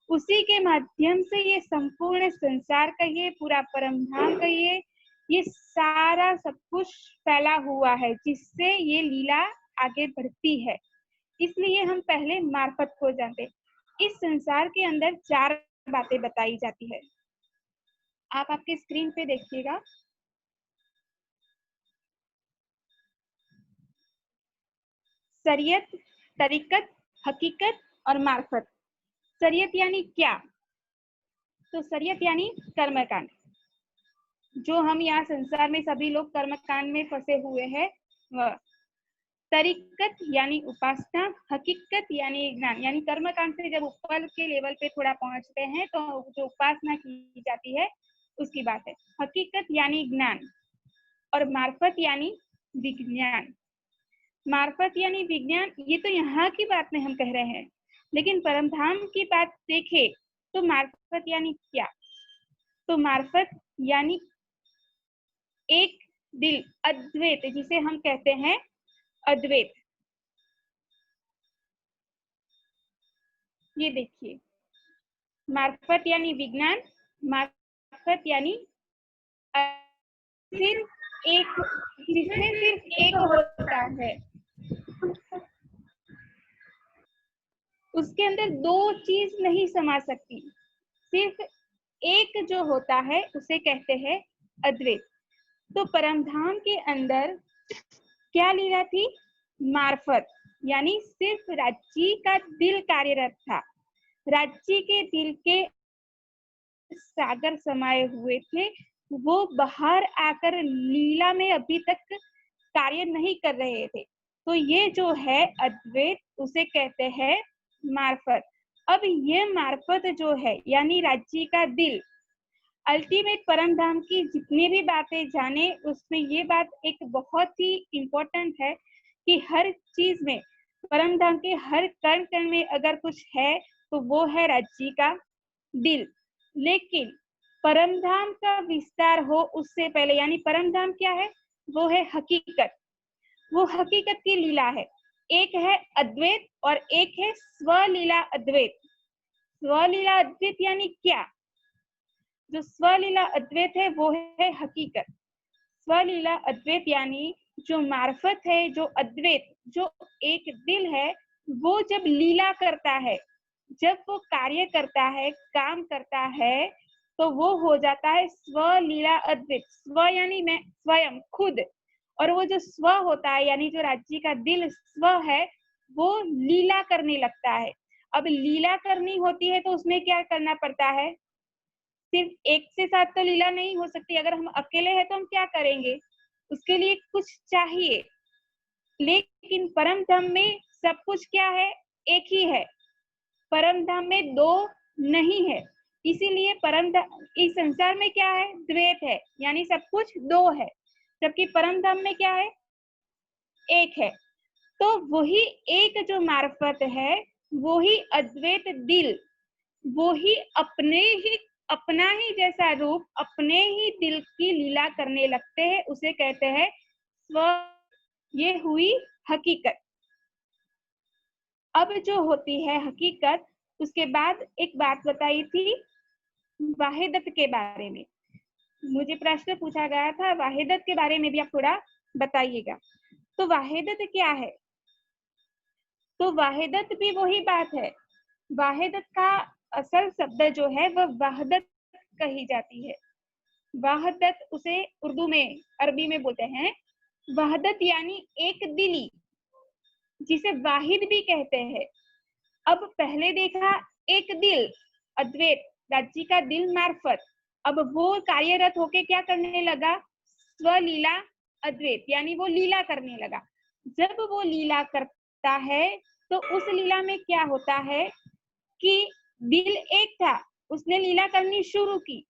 उसी के माध्यम से ये संपूर्ण संसार कहिए, पूरा परमधाम कहिए, ये सारा सब कुछ फैला हुआ है, जिससे ये लीला आगे बढ़ती है। इसलिए हम पहले मार्फत को जानते। इस संसार के अंदर 4 बातें बताई जाती है। आप आपके स्क्रीन पे देखिएगा। शरीयत, तरीकत, हकीकत और मार्फत। शरीयत यानी क्या? तो शरीयत यानी कर्मकांड, जो हम यहाँ संसार में सभी लोग कर्मकांड में फंसे हुए हैं वह। तरीकत यानी उपासना, हकीकत यानी ज्ञान। यानी कर्मकांड से जब ऊपर के लेवल पे थोड़ा पहुंचते हैं तो जो उपासना की जाती है उसकी बात है। हकीकत यानी ज्ञान और मार्फत यानी विज्ञान। मार्फत यानी विज्ञान, ये तो यहाँ की बात में हम कह रहे हैं, लेकिन परमधाम की बात देखें तो मार्फत यानी क्या? तो मार्फत यानी एक दिल, अद्वैत, जिसे हम कहते हैं अद्वैत। ये देखिए, मार्फत यानी विज्ञान, मार्फत यानी सिर्फ एक, जिसमें सिर्फ एक होता है, उसके अंदर दो चीज नहीं समा सकती, सिर्फ एक जो होता है उसे कहते हैं अद्वैत। तो परमधाम के अंदर क्या लीला थी? मार्फत, यानी सिर्फ राज्य का दिल कार्यरत था। राज्य के दिल के सागर समाये हुए थे, वो बाहर आकर लीला में अभी तक कार्य नहीं कर रहे थे। तो ये जो है अद्वैत, उसे कहते हैं मार्फत। अब ये मार्फत जो है यानी राज्य का दिल, अल्टीमेट परमधाम की जितनी भी बातें जाने उसमें ये बात एक बहुत ही इम्पोर्टेंट है कि हर चीज में, परमधाम के हर कण कण में अगर कुछ है तो वो है राज्य का दिल। लेकिन परमधाम का विस्तार हो उससे पहले, यानी परमधाम क्या है? वो है हकीकत। वो हकीकत की लीला है। एक है अद्वैत और एक है स्वलीला अद्वैत। स्वलीला अद्वैत यानी क्या? जो स्वलीला अद्वैत है वो है हकीकत। स्वलीला अद्वैत यानी जो मार्फत है, जो अद्वैत, जो एक दिल है, वो जब लीला करता है, जब वो कार्य करता है, काम करता है, तो वो हो जाता है स्वलीला अद्वैत। स्व यानी मैं, स्वयं, खुद, और वो जो स्व होता है यानी जो राज्य का दिल स्व है, वो लीला करने लगता है। अब लीला करनी होती है तो उसमें क्या करना पड़ता है? सिर्फ एक से साथ तो लीला नहीं हो सकती। अगर हम अकेले हैं तो हम क्या करेंगे? उसके लिए कुछ चाहिए। लेकिन परम धाम में सब कुछ क्या है? एक ही है। परम धाम में दो नहीं है, इसीलिए परम धाम, इस संसार में क्या है? द्वैत है, यानी सब कुछ दो है, जबकि परम धाम में क्या है? एक है। तो वही एक जो मार्फत है, वही अद्वैत दिल, वही अपना ही जैसा रूप, अपने ही दिल की लीला करने लगते हैं, उसे कहते हैं स्व। ये हुई हकीकत। अब जो होती है हकीकत, उसके बाद एक बात बताई थी वाहिदत के बारे में। मुझे प्रश्न पूछा गया था, वाहिदत के बारे में भी आप थोड़ा बताइएगा। तो वाहिदत क्या है? तो वाहिदत भी वही बात है। वाहिदत का असल शब्द जो है वह वहदत कही जाती है। वहदत उसे उर्दू में, अरबी में बोलते हैं वहदत, यानी एक दिली, जिसे वाहिद भी कहते हैं। अब पहले देखा एक दिल, अद्वैत, राज्य का दिल मार्फत। अब वो कार्यरत होके क्या करने लगा? स्वलीला अद्वैत, यानी वो लीला करने लगा। जब वो लीला करता है तो उस लीला में क्या होता है कि दिल एक था, उसने लीला करनी शुरू की,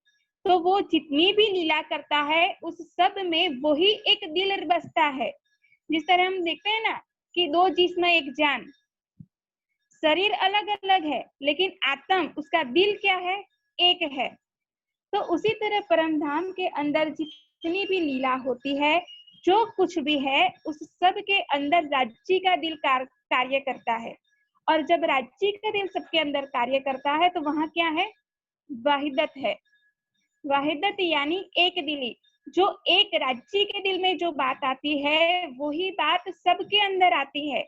तो वो जितनी भी लीला करता है उस सब में वही एक दिल बसता है। जिस तरह हम देखते हैं ना कि दो जिस्म एक जान, शरीर अलग अलग है लेकिन आत्म, उसका दिल क्या है? एक है। तो उसी तरह परमधाम के अंदर जितनी भी लीला होती है, जो कुछ भी है, उस सब के अंदर राज्य का दिल कार्य करता है। और जब राज्य का दिल सबके अंदर कार्य करता है तो वहां क्या है? वाहिदत है। वाहिदत यानी एक दिली। जो एक राज्य के दिल में जो बात आती है वही बात सबके अंदर आती है।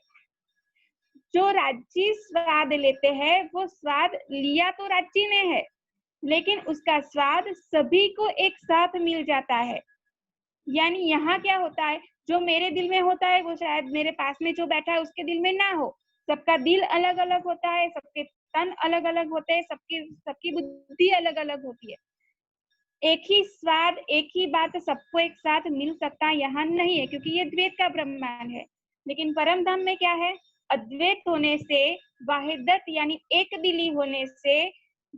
जो राज्य स्वाद लेते हैं वो स्वाद लिया तो राज्य ने है, लेकिन उसका स्वाद सभी को एक साथ मिल जाता है। यानी यहाँ क्या होता है? जो मेरे दिल में होता है वो शायद मेरे पास में जो बैठा है उसके दिल में ना हो। सबका दिल अलग अलग होता है, सबके तन अलग अलग होते हैं, सबकी बुद्धि अलग अलग होती है। एक ही स्वाद, एक ही बात सबको एक साथ मिल सकता यहाँ नहीं है, क्योंकि ये द्वैत का ब्रह्मांड है। लेकिन परम धाम में क्या है, अद्वैत होने से, वाहिदत यानी एक दिली होने से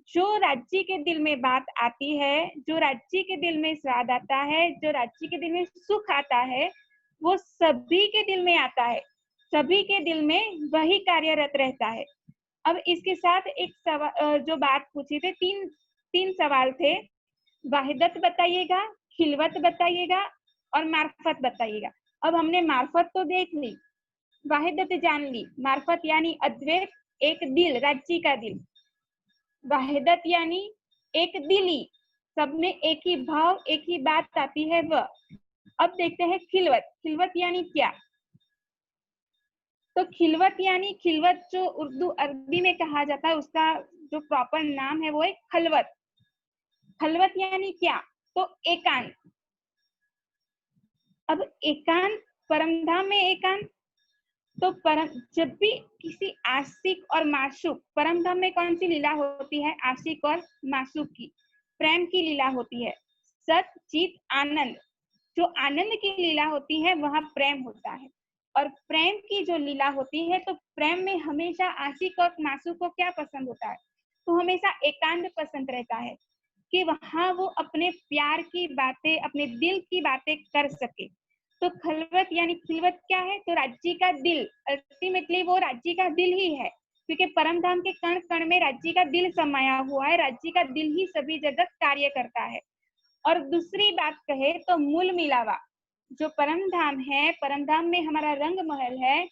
जो राज्य के दिल में बात आती है, जो राज्य के दिल में स्वाद आता है, जो राज्य के दिल में सुख आता है, वो सभी के दिल में आता है, सभी के दिल में वही कार्यरत रहता है। अब इसके साथ एक सवाल जो बात पूछी थे, तीन सवाल थे, वाहिदत बताइएगा, खिलवत बताइएगा और मार्फत बताइएगा। अब हमने मार्फत तो देख ली, वाहिदत जान ली, मार्फत यानी अद्वैत, एक दिल, राज्य का दिल, वाहिदत यानी एक दिली, सब में एक ही भाव, एक ही बात आती है वह। अब देखते हैं खिलवत, खिलवत यानी क्या। तो खिलवत यानी, खिलवत जो उर्दू अरबी में कहा जाता है, उसका जो प्रॉपर नाम है वो है खलवत। खलवत यानी क्या, तो एकांत। अब एकांत, परमधाम में एकांत, तो जब भी किसी आशिक और माशूक, परमधाम में कौन सी लीला होती है, आशिक और माशूक की, प्रेम की लीला होती है, सत चित आनंद, जो आनंद की लीला होती है वहां प्रेम होता है। और प्रेम की जो लीला होती है, तो प्रेम में हमेशा आशिक और माशूक को क्या पसंद होता है, तो हमेशा एकांत पसंद रहता है, कि वहां वो अपने प्यार की बातें, अपने दिल की बातें कर सके। तो खलवत यानी, खिलवत क्या है, तो राज्य का दिल, अल्टीमेटली वो राज्य का दिल ही है, क्योंकि परम धाम के कण कण में राज्य का दिल समाया हुआ है, राज्य का दिल ही सभी जगह कार्य करता है। और दूसरी बात कहे तो मूल मिलावा, जो परम धाम है, परम धाम में हमारा रंग महल है,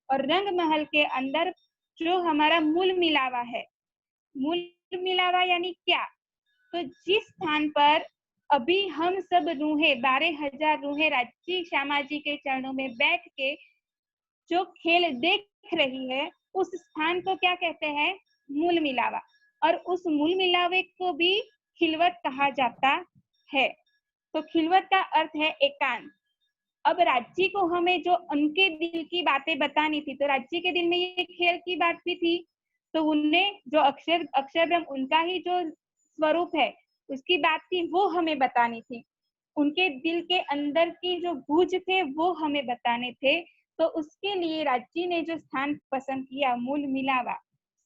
और रंग महल के अंदर जो हमारा मूल मिलावा है, मूल मिलावा यानी क्या, तो जिस स्थान पर अभी हम सब रूहें, 12,000 रूहें राज्य श्यामा जी के चरणों में बैठ के जो खेल देख रही है, उस स्थान को क्या कहते हैं, मूल मिलावा। और उस मूल मिलावे को भी खिलवत कहा जाता है। तो खिलवत का अर्थ है एकांत। अब राज्य को हमें जो उनके दिल की बातें बतानी थी, तो राज्य के दिल में ये खेल की बात भी थी, तो उन्हें जो अक्षर ब्रह्म, उनका ही जो स्वरूप है, उसकी बात थी, वो हमें बतानी थी। उनके दिल के अंदर की जो गुज थे वो हमें बताने थे। तो उसके लिए राज्य ने जो स्थान पसंद किया, मूल मिलावा,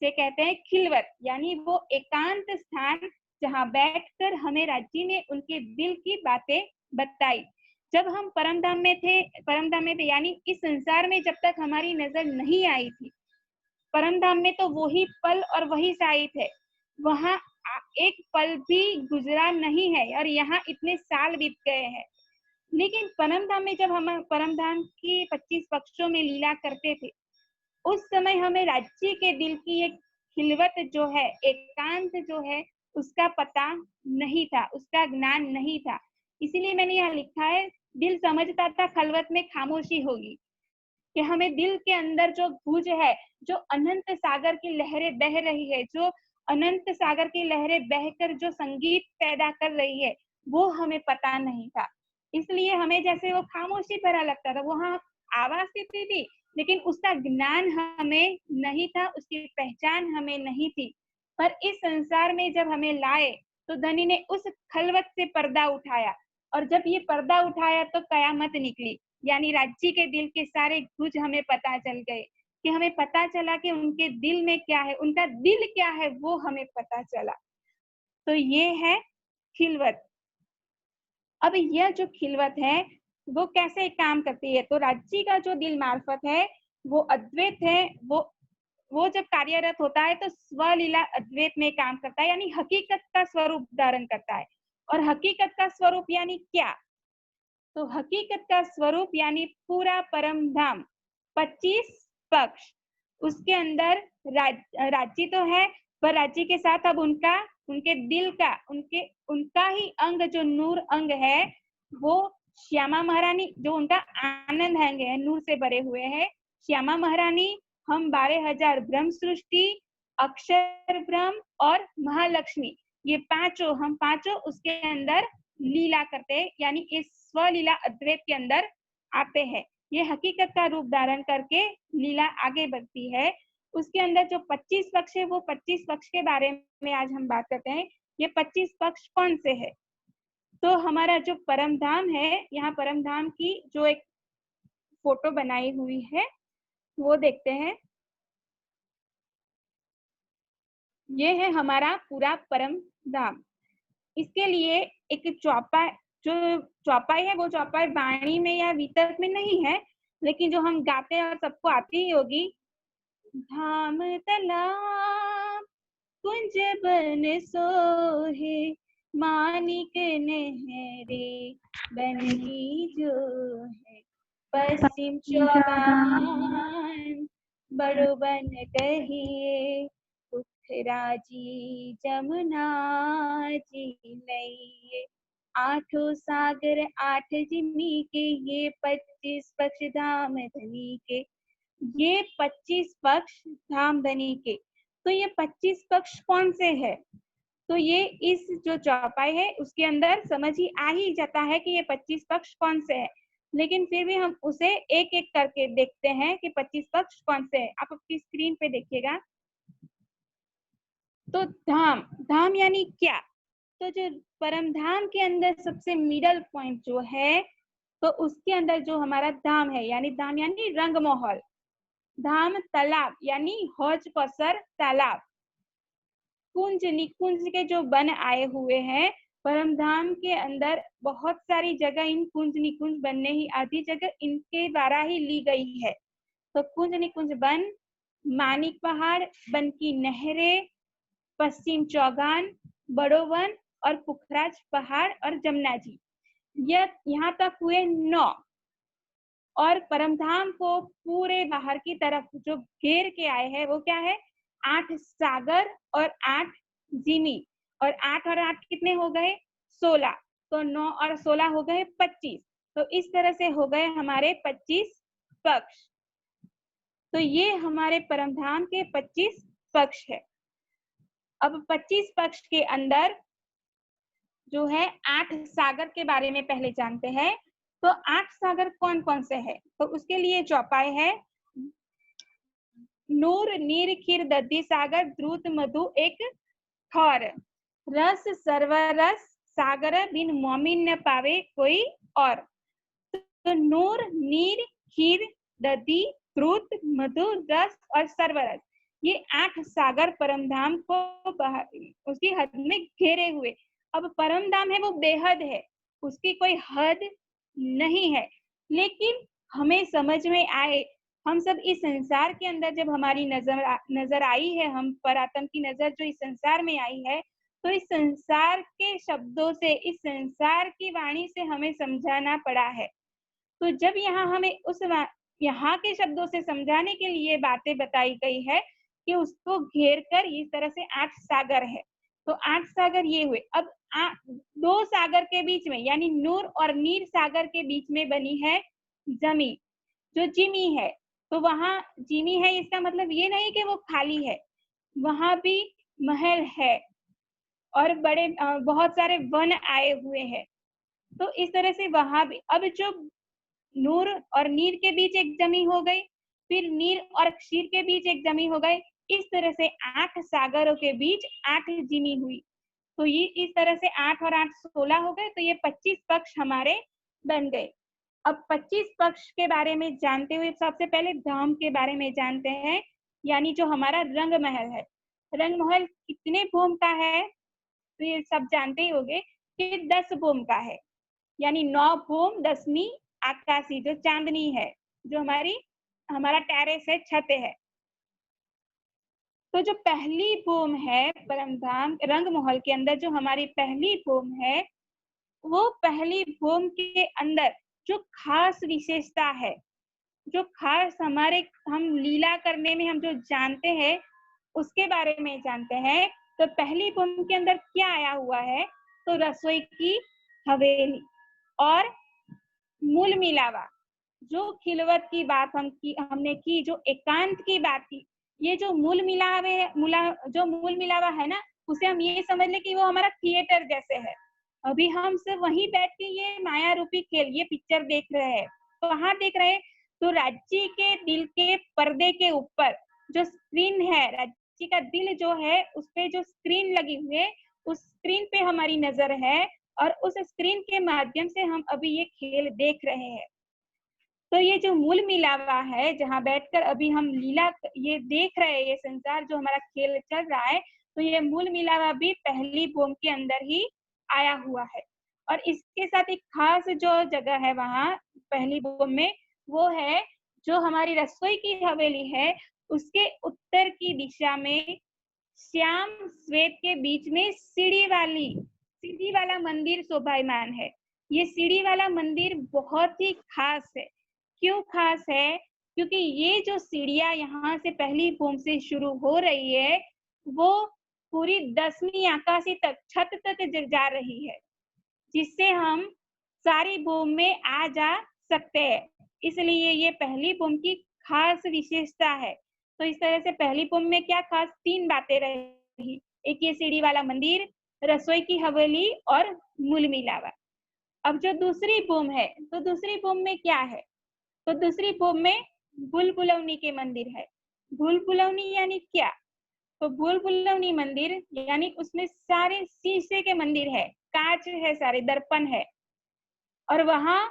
से कहते हैं खिलवत, यानी वो एकांत स्थान जहाँ बैठकर हमें राज्य ने उनके दिल की बातें बताई। जब हम परमधाम में थे यानी इस संसार में जब तक हमारी नजर नहीं आई थी, परमधाम में तो वही पल और वही साई थे, वहां एक पल भी गुजरा नहीं है, और यहाँ इतने साल बीत गए हैं। लेकिन परमधाम में जब हम परमधाम की 25 पक्षों में लीला करते थे, उस समय हमें राज्य के दिल की एक खिलवत जो है, एकांत जो है, उसका पता नहीं था, उसका ज्ञान नहीं था। इसीलिए मैंने यहाँ लिखा है, दिल समझता था खलवत में खामोशी होगी, कि हमें दिल के अंदर जो गुज है, जो अनंत सागर की लहरें बह रही है, जो अनंत सागर की लहरें बहकर जो संगीत पैदा कर रही है, वो हमें पता नहीं था। इसलिए हमें जैसे वो खामोशी भरा लगता था, वहां आवाज थी लेकिन उसका ज्ञान हमें नहीं था, उसकी पहचान हमें नहीं थी। पर इस संसार में जब हमें लाए, तो धनी ने उस खलवत से पर्दा उठाया, और जब ये पर्दा उठाया तो कयामत निकली, यानी राज्य के दिल के सारे गुज हमें पता चल गए, कि हमें पता चला कि उनके दिल में क्या है, उनका दिल क्या है, वो हमें पता चला। तो ये है खिलवत। अब यह जो खिलवत है वो कैसे काम करती है, तो राज्य का जो दिल मार्फत है वो अद्वैत है, वो जब कार्यरत होता है तो स्वलीला अद्वैत में काम करता है, यानी हकीकत का स्वरूप धारण करता है। और हकीकत का स्वरूप यानी क्या, तो हकीकत का स्वरूप यानी पूरा परम धाम, 25 पक्ष, उसके अंदर राज्य तो है, पर राज्य के साथ अब उनके दिल का, उनका ही अंग जो नूर अंग है, वो श्यामा महारानी, जो उनका आनंद अंग है, नूर से भरे हुए है, श्यामा महारानी, हम 12,000 ब्रह्म सृष्टि, अक्षर ब्रह्म और महालक्ष्मी, ये पांचों, हम पांचों उसके अंदर लीला करते हैं, यानी इस स्वलीला अद्वैत के अंदर आते हैं। ये हकीकत का रूप धारण करके लीला आगे बढ़ती है। उसके अंदर जो 25 पक्ष है, वो 25 पक्ष के बारे में आज हम बात करते हैं। ये 25 पक्ष कौन से है, तो हमारा जो परम धाम है, यहाँ परम धाम की जो एक फोटो बनाई हुई है वो देखते हैं। ये है हमारा पूरा परम धाम। इसके लिए एक चौपाई, जो चौपाई है वो चौपाई वाणी में या वितर्क में नहीं है, लेकिन जो हम गाते हैं और सबको आती ही होगी। धाम तालाब कुंज बन सोहे, मानिक नहरे बनी जो है। पश्चिम चौगान बड़ो बन कहिए, राजी जमुना जी लइए। आठों सागर आठ जिमी के, ये 25 पक्ष धाम धनी के। ये 25 पक्ष धाम धनी के। तो ये 25 पक्ष कौन से है? तो ये इस जो चौपाई है उसके अंदर समझ ही आ ही जाता है कि ये 25 पक्ष कौन से है, लेकिन फिर भी हम उसे एक एक करके देखते हैं कि 25 पक्ष कौन से है। आप अपनी स्क्रीन पे देखिएगा। तो धाम, धाम यानी क्या? तो जो परम धाम के अंदर सबसे मिडल पॉइंट जो है, तो उसके अंदर जो हमारा धाम है, यानी धाम यानी रंग महल। धाम तालाब यानी हौज कौसर तालाब। कुंज निकुंज के जो बन आए हुए हैं परम धाम के अंदर, बहुत सारी जगह इन कुंज निकुंज बनने ही, आधी जगह इनके द्वारा ही ली गई है। तो कुंज निकुंज बन, मानिक पहाड़, बन की नहरें, पश्चिम चौगान, बड़ो वन और पुखराज पहाड़ और जमुना जी, यह यहाँ तक हुए 9। और परमधाम को पूरे बाहर की तरफ जो घेर के आए हैं वो क्या है? 8 सागर और 8 जिमी। और 8 और 8 कितने हो गए? 16। तो 9 और 16 हो गए 25। तो इस तरह से हो गए हमारे 25 पक्ष। तो ये हमारे परमधाम के 25 पक्ष है। अब 25 पक्ष के अंदर जो है 8 सागर के बारे में पहले जानते हैं। तो 8 सागर कौन कौन से है? तो उसके लिए चौपाई है। नूर नीर खीर दधी सागर, द्रुत मधु एक थौर, रस सर्वरस सागर, बिन मोमिन न पावे कोई और। तो नूर, नीर, खीर, दधी, द्रुत, मधु, रस और सर्वरस, ये 8 सागर परमधाम को उसकी हद में घेरे हुए। अब परमधाम है वो बेहद है, उसकी कोई हद नहीं है। लेकिन हमें समझ में आए, हम सब इस संसार के अंदर जब हमारी नजर आई है, हम पर आत्म की नजर जो इस संसार में आई है, तो इस संसार के शब्दों से, इस संसार की वाणी से हमें समझाना पड़ा है। तो जब यहाँ हमें उस यहाँ के शब्दों से समझाने के लिए बातें बताई गई है कि उसको घेर कर इस तरह से 8 सागर है। तो 8 सागर ये हुए। अब 2 सागर के बीच में, यानी नूर और नीर सागर के बीच में बनी है जमी, जो जिमी है। तो वहां जिमी है, इसका मतलब ये नहीं कि वो खाली है, वहां भी महल है और बड़े बहुत सारे वन आए हुए हैं। तो इस तरह से वहां भी, अब जो नूर और नीर के बीच एक जमी हो गई, फिर नीर और क्षीर के बीच एक जमी हो गई, इस तरह से 8 सागरों के बीच 8 जिमी हुई। तो ये इस तरह से 8 और 8 16 हो गए। तो ये 25 पक्ष हमारे बन गए। अब 25 पक्ष के बारे में जानते हुए सबसे पहले धाम के बारे में जानते हैं, यानी जो हमारा रंग महल है। रंग महल कितने भूम का है? तो ये सब जानते ही होंगे कि 10 भूम का है, यानी 9 भूम 10वीं आकाशी, जो चांदनी है, जो हमारा टेरेस है, छत है। तो जो पहली भूम है परमधाम रंग महल के अंदर, जो हमारी पहली भूम है, वो पहली भूम के अंदर जो खास विशेषता है, जो खास हम लीला करने में हम जो जानते हैं उसके बारे में जानते हैं। तो पहली भूम के अंदर क्या आया हुआ है? तो रसोई की हवेली और मूल मिलावा, जो खिलवत की बात हमने की, जो एकांत की बात की, ये जो मूल मिलावा है ना, उसे हम ये समझ ले कि वो हमारा थिएटर जैसे है। अभी हम सब वहीं बैठ के ये माया रूपी खेल, ये पिक्चर देख रहे हैं। तो कहाँ देख रहे हैं? तो राज्य के दिल के पर्दे के ऊपर जो स्क्रीन है, राज्य का दिल जो है उस पे जो स्क्रीन लगी हुई है, उस स्क्रीन पे हमारी नजर है और उस स्क्रीन के माध्यम से हम अभी ये खेल देख रहे हैं। तो ये जो मूल मिलावा है, जहाँ बैठकर अभी हम लीला ये देख रहे हैं, ये संसार जो हमारा खेल चल रहा है, तो ये मूल मिलावा भी पहली भूमि के अंदर ही आया हुआ है। और इसके साथ एक खास जो जगह है वहाँ पहली भूमि में, वो है जो हमारी रसोई की हवेली है, उसके उत्तर की दिशा में श्याम श्वेत के बीच में सीढ़ी वाला मंदिर शोभायमान है। ये सीढ़ी वाला मंदिर बहुत ही खास है। क्यों खास है? क्योंकि ये जो सीढ़ियां यहाँ से पहली भूमि से शुरू हो रही है, वो पूरी 10वीं आकाशी तक छत तक जा रही है, जिससे हम सारी भूमि में आ जा सकते हैं। इसलिए ये पहली भूमि की खास विशेषता है। तो इस तरह से पहली भूमि में क्या खास 3 बातें रही, एक ये सीढ़ी वाला मंदिर, रसोई की हवेली और मूल मिलावा। अब जो दूसरी भूमि है, तो दूसरी भूमि में क्या है? तो दूसरी भूमि में भूल-भुलौनी के मंदिर है। भूल-भुलौनी यानी क्या? तो भूल-भुलौनी मंदिर यानी उसमें सारे शीशे के मंदिर है, कांच है, सारे दर्पण है। और वहां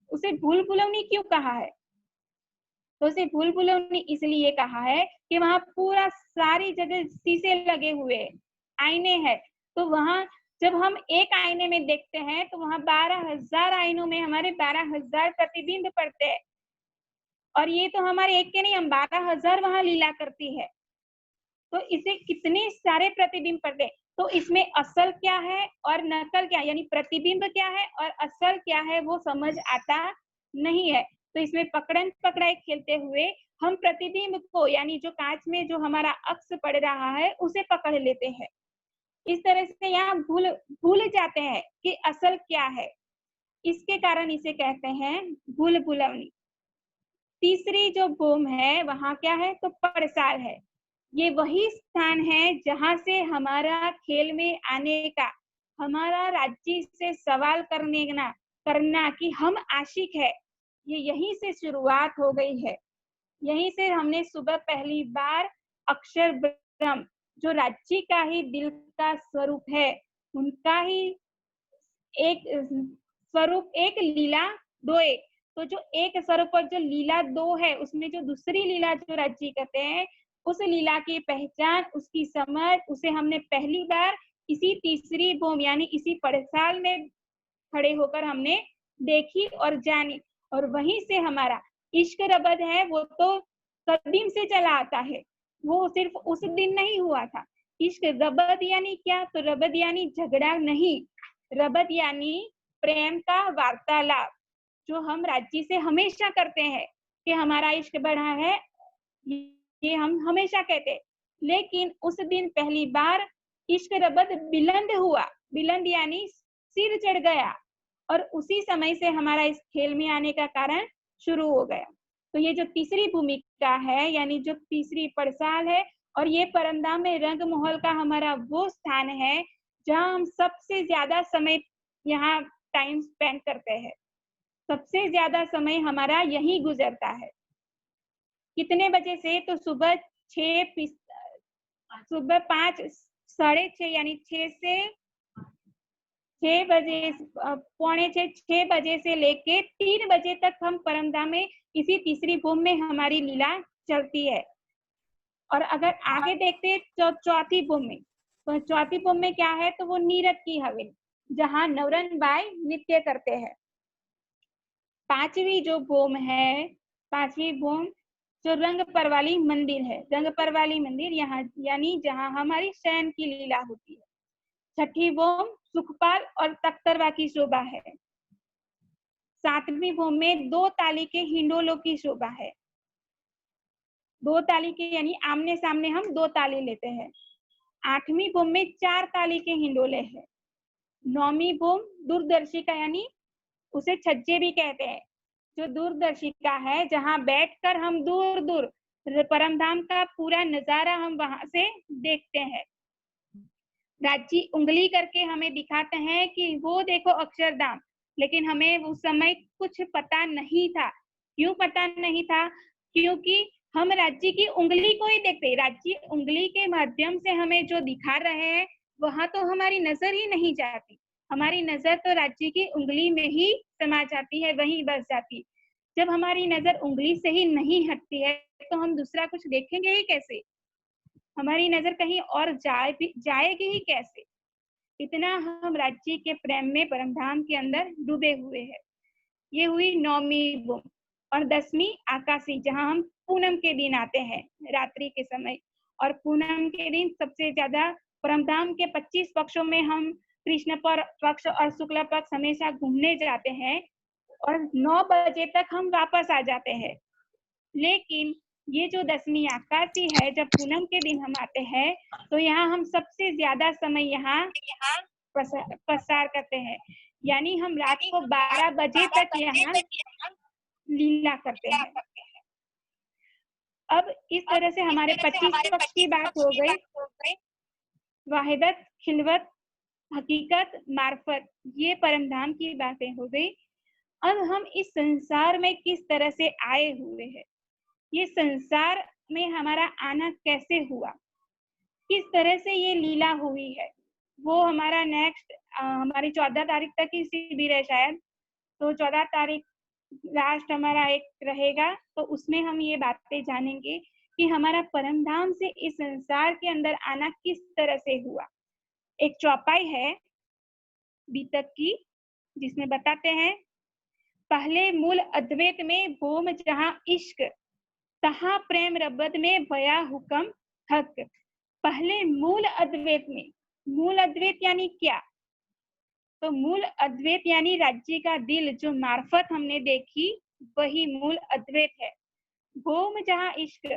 उसे भूल-भुलौनी क्यों कहा है? तो उसे भूल-भुलौनी इसलिए कहा है कि वहां पूरा सारी जगह शीशे लगे हुए, आईने हैं। तो वहां जब हम एक आईने में देखते हैं, तो वहां 12,000 आईनों में हमारे 12,000 प्रतिबिंब पड़ते हैं। और ये तो हमारे एक के नहीं, हम 12,000 वहां लीला करती है। तो इसे कितने सारे प्रतिबिंब पड़ते हैं। तो इसमें असल क्या है और नकल क्या है, यानी प्रतिबिंब क्या है और असल क्या है, वो समझ आता नहीं है। तो इसमें पकड़न पकड़ाई खेलते हुए हम प्रतिबिंब को, यानी जो कांच में जो हमारा अक्स पड़ रहा है, उसे पकड़ लेते हैं। इस तरह से यहाँ भूल जाते हैं कि असल क्या है। इसके कारण इसे कहते हैं भूल-भुलौनी। तीसरी जो भूमि है वहां क्या है? तो पड़साल है। ये वही स्थान है जहां से हमारा खेल में आने का, हमारा राज्य से सवाल करना कि हम आशिक है, ये यहीं से शुरुआत हो गई है। यहीं से हमने सुबह पहली बार अक्षर ब्रह्म, जो राज्य का ही दिल का स्वरूप है, उनका ही एक स्वरूप, एक लीला दो एक। तो जो एक स्वरूप और जो लीला 2 है, उसमें जो दूसरी लीला जो राज्य कहते हैं, उस लीला की पहचान, उसकी समझ, उसे हमने पहली बार इसी तीसरी भूमि यानी इसी पड़साल में खड़े होकर हमने देखी और जानी। और वहीं से हमारा इश्क रबद है, वो तो कदीम से चला आता है, वो सिर्फ उस दिन नहीं हुआ था। इश्क रबद यानी क्या? तो रबद यानी झगड़ा नहीं, रबद यानी प्रेम का वार्तालाप, जो हम राज्य से हमेशा करते हैं कि हमारा इश्क बढ़ा है, ये हम हमेशा कहते हैं। लेकिन उस दिन पहली बार इश्क रबद बिलंद हुआ, बिलंद यानी सिर चढ़ गया, और उसी समय से हमारा इस खेल में आने का कारण शुरू हो गया। तो ये जो तीसरी भूमिका है, यानी जो तीसरी पड़साल है, और ये परंदाम में रंग महल का हमारा वो स्थान है जहाँ हम सबसे ज्यादा समय यहाँ टाइम स्पेंड करते हैं। सबसे ज्यादा समय हमारा यही गुजरता है। कितने बजे से? तो सुबह 5, 6:30 यानी 6 से 6 बजे, पौने 6 बजे से लेके 3 बजे तक हम परमधाम में इसी तीसरी भूमि में हमारी लीला चलती है। और अगर आगे देखते हैं तो चौथी भूमि में, तो चौथी भूमि में क्या है? तो वो नीरद की हवेली, जहाँ नवरन बाई नृत्य करते हैं। पांचवी जो भूमि है, पांचवी भूमि जो रंग परवाली मंदिर है, रंग परवाली मंदिर यहाँ यानी जहाँ हमारी शयन की लीला होती है। छठी भूमि सुखपाल और तख्तरवा की शोभा है। सातवीं भूमि में 2 ताली के हिंडोलों की शोभा है। 2 ताली के यानी आमने सामने हम 2 ताली लेते हैं। 8वीं भूमि में 4 ताली के हिंडोले हैं। 9वीं भूमि दूरदर्शिका यानी उसे छज्जे भी कहते हैं, जो दूरदर्शिका है, जहाँ बैठकर हम दूर दूर परमधाम का पूरा नजारा हम वहां से देखते हैं। राज्य उंगली करके हमें दिखाते हैं कि वो देखो अक्षरधाम, लेकिन हमें उस समय कुछ पता नहीं था। क्यों पता नहीं था? क्योंकि हम राज्य की उंगली को ही देखते, राज्य उंगली के माध्यम से हमें जो दिखा रहे हैं वहां तो हमारी नजर ही नहीं जाती। हमारी नजर तो राज्य की उंगली में ही समा जाती है, वहीं बस जाती। जब हमारी नजर उंगली से ही नहीं हटती है तो हम दूसरा कुछ देखेंगे ही कैसे? हमारी नजर कहीं और जाएगी ही कैसे? इतना हम राज्य के प्रेम में परमधाम के अंदर डूबे हुए हैं। ये हुई 9वीं बुम। और 10वीं आकाशी, जहां हम पूनम के दिन आते हैं रात्रि के समय। और पूनम के दिन सबसे ज्यादा परमधाम के 25 पक्षों में हम कृष्ण पक्ष और शुक्ल पक्ष हमेशा घूमने जाते हैं और 9 बजे तक हम वापस आ जाते हैं। लेकिन ये जो 10वीं आकाशी है, जब पूनम के दिन हम आते हैं तो यहाँ हम सबसे ज्यादा समय यहाँ पसार करते हैं। यानी हम रात को 12 बजे तक यहाँ लीला करते हैं। अब इस तरह से हमारे 25 पक्ष की बात हो गई। वाहिदत, खिलवत, हकीकत, मार्फत, ये परमधाम की बातें हो गई। अब हम इस संसार में किस तरह से आए हुए हैं, ये संसार में हमारा आना कैसे हुआ, किस तरह से ये लीला हुई है, वो हमारा नेक्स्ट हमारी 14 तारीख तक की शिविर है शायद। तो 14 तारीख लास्ट हमारा एक रहेगा, तो उसमें हम ये बातें जानेंगे कि हमारा परमधाम से इस संसार के अंदर आना किस तरह से हुआ। एक चौपाई है बीतक की, जिसमें बताते हैं, पहले मूल अद्वैत में भोम जहां इश्क, तहां प्रेम रब्बत में भया हुक्म हक। पहले मूल अद्वैत में, मूल अद्वैत यानी क्या? तो मूल अद्वैत यानी राज्य का दिल, जो मार्फत हमने देखी वही मूल अद्वैत है। भोम जहां इश्क,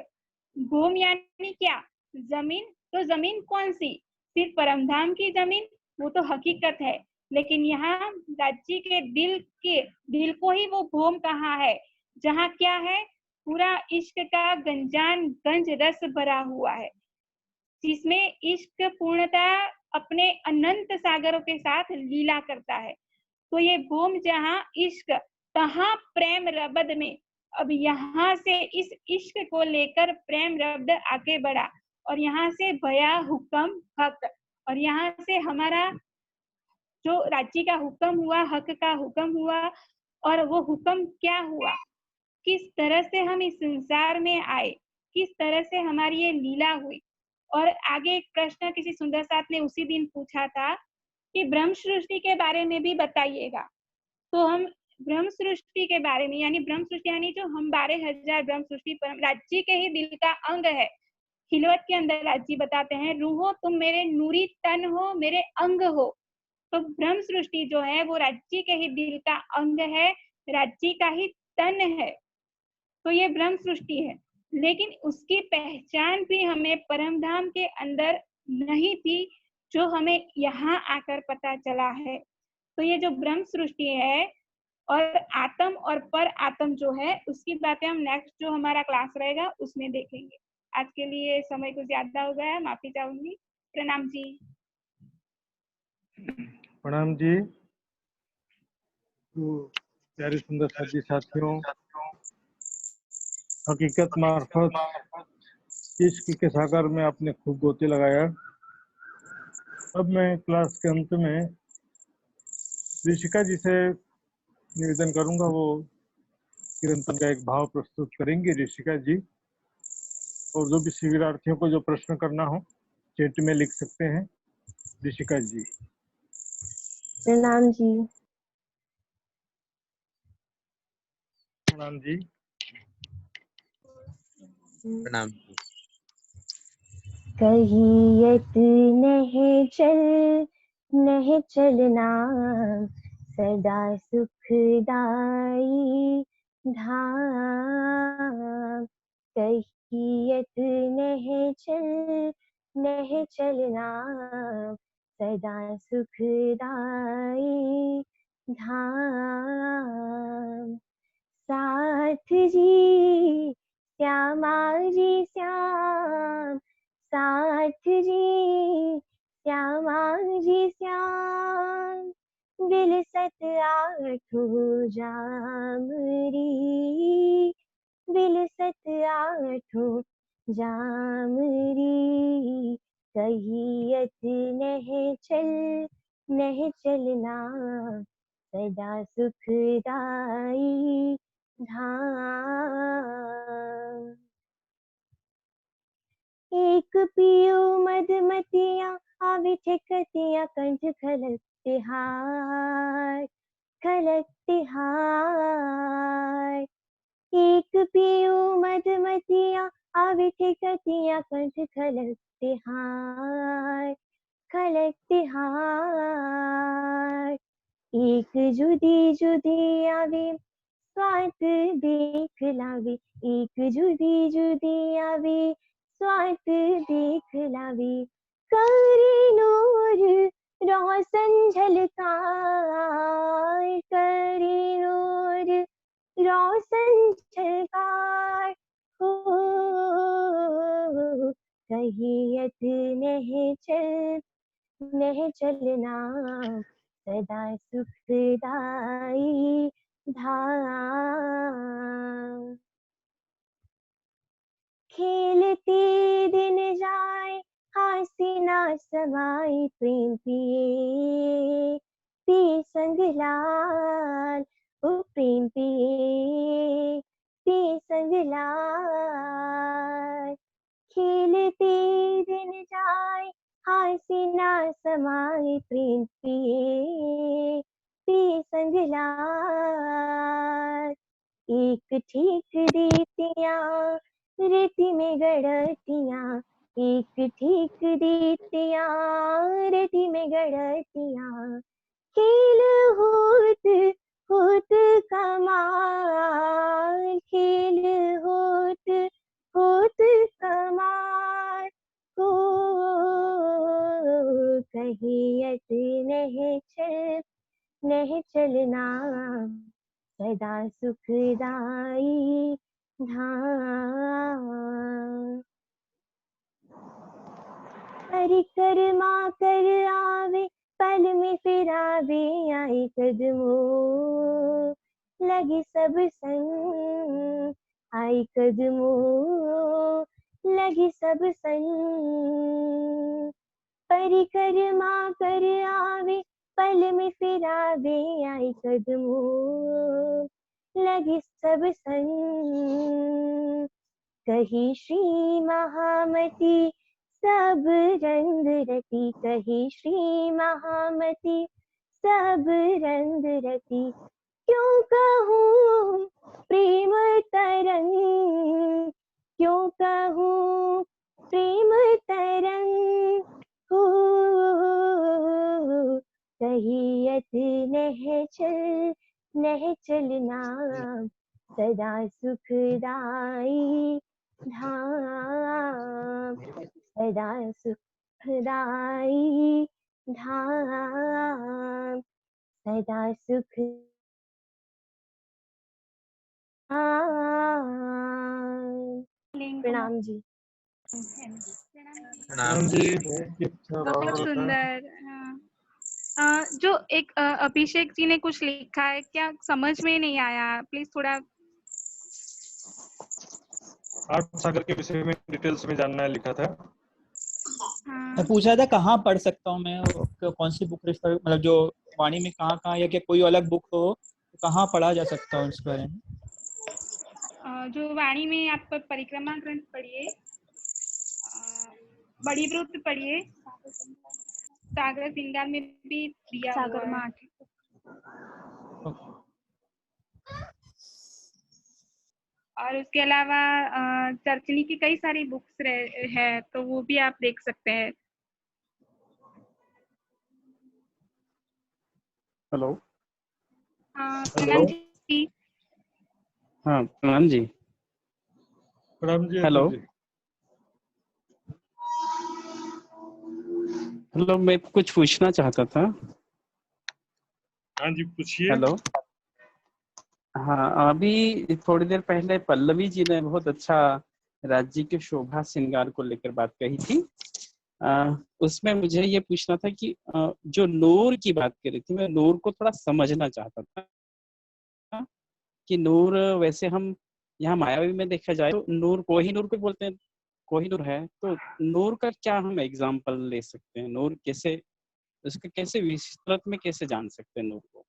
भोम यानी क्या? जमीन। तो जमीन कौन सी? सिर्फ परमधाम की जमीन, वो तो हकीकत है। लेकिन यहाँ राज्य के दिल को ही वो भोम कहा है, जहाँ क्या है? पूरा इश्क का गंज रस भरा हुआ है, जिसमें इश्क पूर्णतः अपने अनंत सागरों के साथ लीला करता है। तो ये भूम जहां इश्क, तहां प्रेम रब्द में। अब यहाँ से इस इश्क को लेकर प्रेम रब्द आगे बढ़ा, और यहाँ से भया हुक्म हक, और यहाँ से हमारा जो राज्य का हुक्म हुआ, हक का हुक्म हुआ। और वो हुक्म क्या हुआ, किस तरह से हम इस संसार में आए, किस तरह से हमारी ये लीला हुई। और आगे एक प्रश्न किसी सुंदर साथ ने उसी दिन पूछा था कि ब्रह्म सृष्टि के बारे में भी बताइएगा। तो हम ब्रह्म सृष्टि के बारे में, यानी ब्रह्म सृष्टि यानी जो हम 12,000 ब्रह्म सृष्टि राज्य के ही दिल का अंग है। खिलवत के अंदर राज्य बताते हैं, रूहो तुम मेरे नूरी तन हो, मेरे अंग हो। तो ब्रह्म सृष्टि जो है वो राज्य के ही दिल का अंग है, राज्य का ही तन है। तो ये ब्रह्म सृष्टि है, लेकिन उसकी पहचान भी हमें परमधाम के अंदर नहीं थी, जो हमें यहाँ आकर पता चला है। तो ये जो ब्रह्म सृष्टि है और आत्म और पर आत्म जो है, उसकी बातें हम नेक्स्ट जो हमारा क्लास रहेगा उसमें देखेंगे। आज के लिए समय कुछ ज्यादा हो गया है, माफी चाहूंगी। प्रणाम जी। प्रणाम जी। तो प्यारे सुंदर साथी साथियों, हकीकत मार्फत इश्क के सागर में आपने खूब गोते लगाया। अब मैं क्लास के अंत में ऋषिका जी से निवेदन करूंगा, वो कीर्तन का एक भाव प्रस्तुत करेंगे ऋषिका जी। और जो भी शिविरार्थियों को जो प्रश्न करना हो चैट में लिख सकते हैं। ऋषिका जी। प्रणाम जी। प्रणाम जी। प्रणाम। कहियत नहीं चलना, सदा सुखदाई धाम। कहियत नहीं चलना, सदा सुखदाई धाम। साथ जी श्यामा जी श्याम, साथ जी श्यामा जी श्याम। बिलसत आठो जामरी, बिलसत आठो जामरी। कहियत नहीं चलना, सदा सुखदाई धाम। एक पियो मधुमतिया आवे ठेकतिया कंठ खलकते हाय खलकते हाय। एक पियो मधुमतिया आवे ठेकतिया कंठ खलकते हाय खलकते हाय। एक जुदी जुदी आवे स्वाद देख लावे, एक जुदी जुदी आवे स्वाद देख लावे। करे नूर रोशन झलकार, करे नूर रोशन झलकार। हो कहियत नह चलना सदा सुखदाई धाम। खेलते दिन जाए हासी ना समाई प्रेम पिए पिए संग लाल ओ प्रेम पिए पिए संग लाल। खेलते दिन जाए हासी ना समाई प्रेम पिए पिए संग लाल। एक ठीक रीतिया रीति में गढ़तिया, एक ठीक रीतिया रीति में गढ़तिया। खेल होत होत कमाल, खेल होत होत कमाल। हो कहियत नह चलना सदा सुखदाई धाम। परिक्रमा कर आवे पल में फिर आवे आई कदमों लगे सब संग, आई कदमों लगे सब संग। परिक्रमा कर आवे पल में फिर आवे आई कदमों लगे सब संग। कही श्री महामती सब रंग रती, कही श्री महामती सब रंग रती। क्यों कहूँ प्रेम तरंग, क्यों कहूँ प्रेम तरंग। हो कहियत नह चलना सदा सुखदाई धाम, सदा सुखदाई धाम, सदा सुख प्रणाम जी। प्रणाम जी, बहुत ही अच्छा बहुत भाव था। सुंदर। हाँ। जो एक अभिषेक जी ने कुछ लिखा है, क्या समझ में नहीं आया, प्लीज थोड़ा। आर्ट सागर के विषय में डिटेल्स में जानना है लिखा था। मैं पूछ रहा था कहाँ पढ़ सकता हूँ मैं, कौन सी बुक रेफर, मतलब जो वाणी में कहाँ या क्या कोई अलग बुक हो तो कहाँ पढ़ा जा सकता है इसके बारे में। जो वाणी में आप परिक्रमा ग्रंथ पढ़िए, बड़ी वृत्त पढ़िए, सागर श्रृंगार में भी दिया हुआ है। और उसके अलावा चर्चनी की कई सारी बुक्स है, तो वो भी आप देख सकते हैं। हेलो। प्रणाम जी। हाँ प्रणाम जी। प्रणाम जी। हेलो हेलो, मैं कुछ पूछना चाहता था। हाँ जी पूछिए। हेलो। हाँ, अभी थोड़ी देर पहले पल्लवी जी ने बहुत अच्छा राज्य के शोभा श्रृंगार को लेकर बात कही थी। उसमें मुझे ये पूछना था कि जो नूर की बात कर रही थी, मैं नूर को थोड़ा समझना चाहता था कि नूर वैसे हम यहाँ मायावी में देखा जाए तो नूर कोहिनूर को बोलते हैं, कोहिनूर है, तो नूर का क्या हम एग्जाम्पल ले सकते हैं? नूर कैसे, उसके कैसे विस्तृत में कैसे जान सकते हैं नूर को?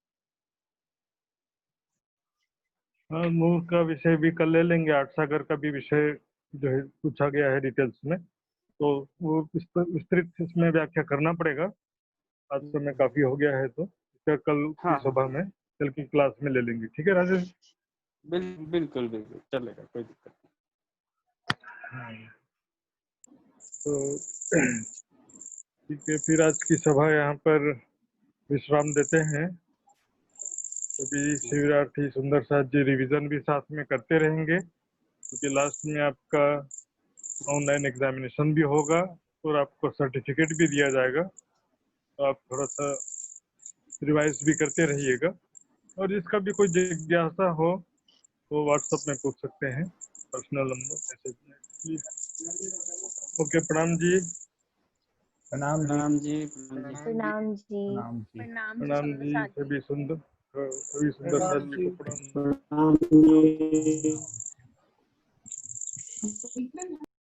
हाँ, मूल का विषय भी कल ले लेंगे। आठ सागर का भी विषय जो है पूछा गया है डिटेल्स में, तो वो विस्तृत इसमें व्याख्या करना पड़ेगा। आज समय काफी हो गया है, तो इसका कल की हाँ सभा में, कल की क्लास में ले लेंगे। ठीक है राजेश? बिल्कुल बिल्कुल चलेगा, कोई दिक्कत हाँ, तो ठीक है, फिर आज की सभा यहाँ पर विश्राम देते हैं। अभी शिविरार्थी सुंदर साथ जी रिवीजन भी साथ में करते रहेंगे, क्योंकि लास्ट में आपका ऑनलाइन एग्जामिनेशन भी होगा और आपको सर्टिफिकेट भी दिया जाएगा। तो आप थोड़ा सा रिवाइज भी करते रहिएगा, और जिसका भी कोई जिज्ञासा हो तो व्हाट्सएप में पूछ सकते हैं, पर्सनल नंबर मैसेज में। ओके, प्रणाम जी। प्रणाम जी। प्रणाम जी, प्रणाम जी। प्रणाम जी। प्रणाम जी। प्रणाम जी। सभी सुंदर साथ जी को प्रणाम। प्रणाम जी।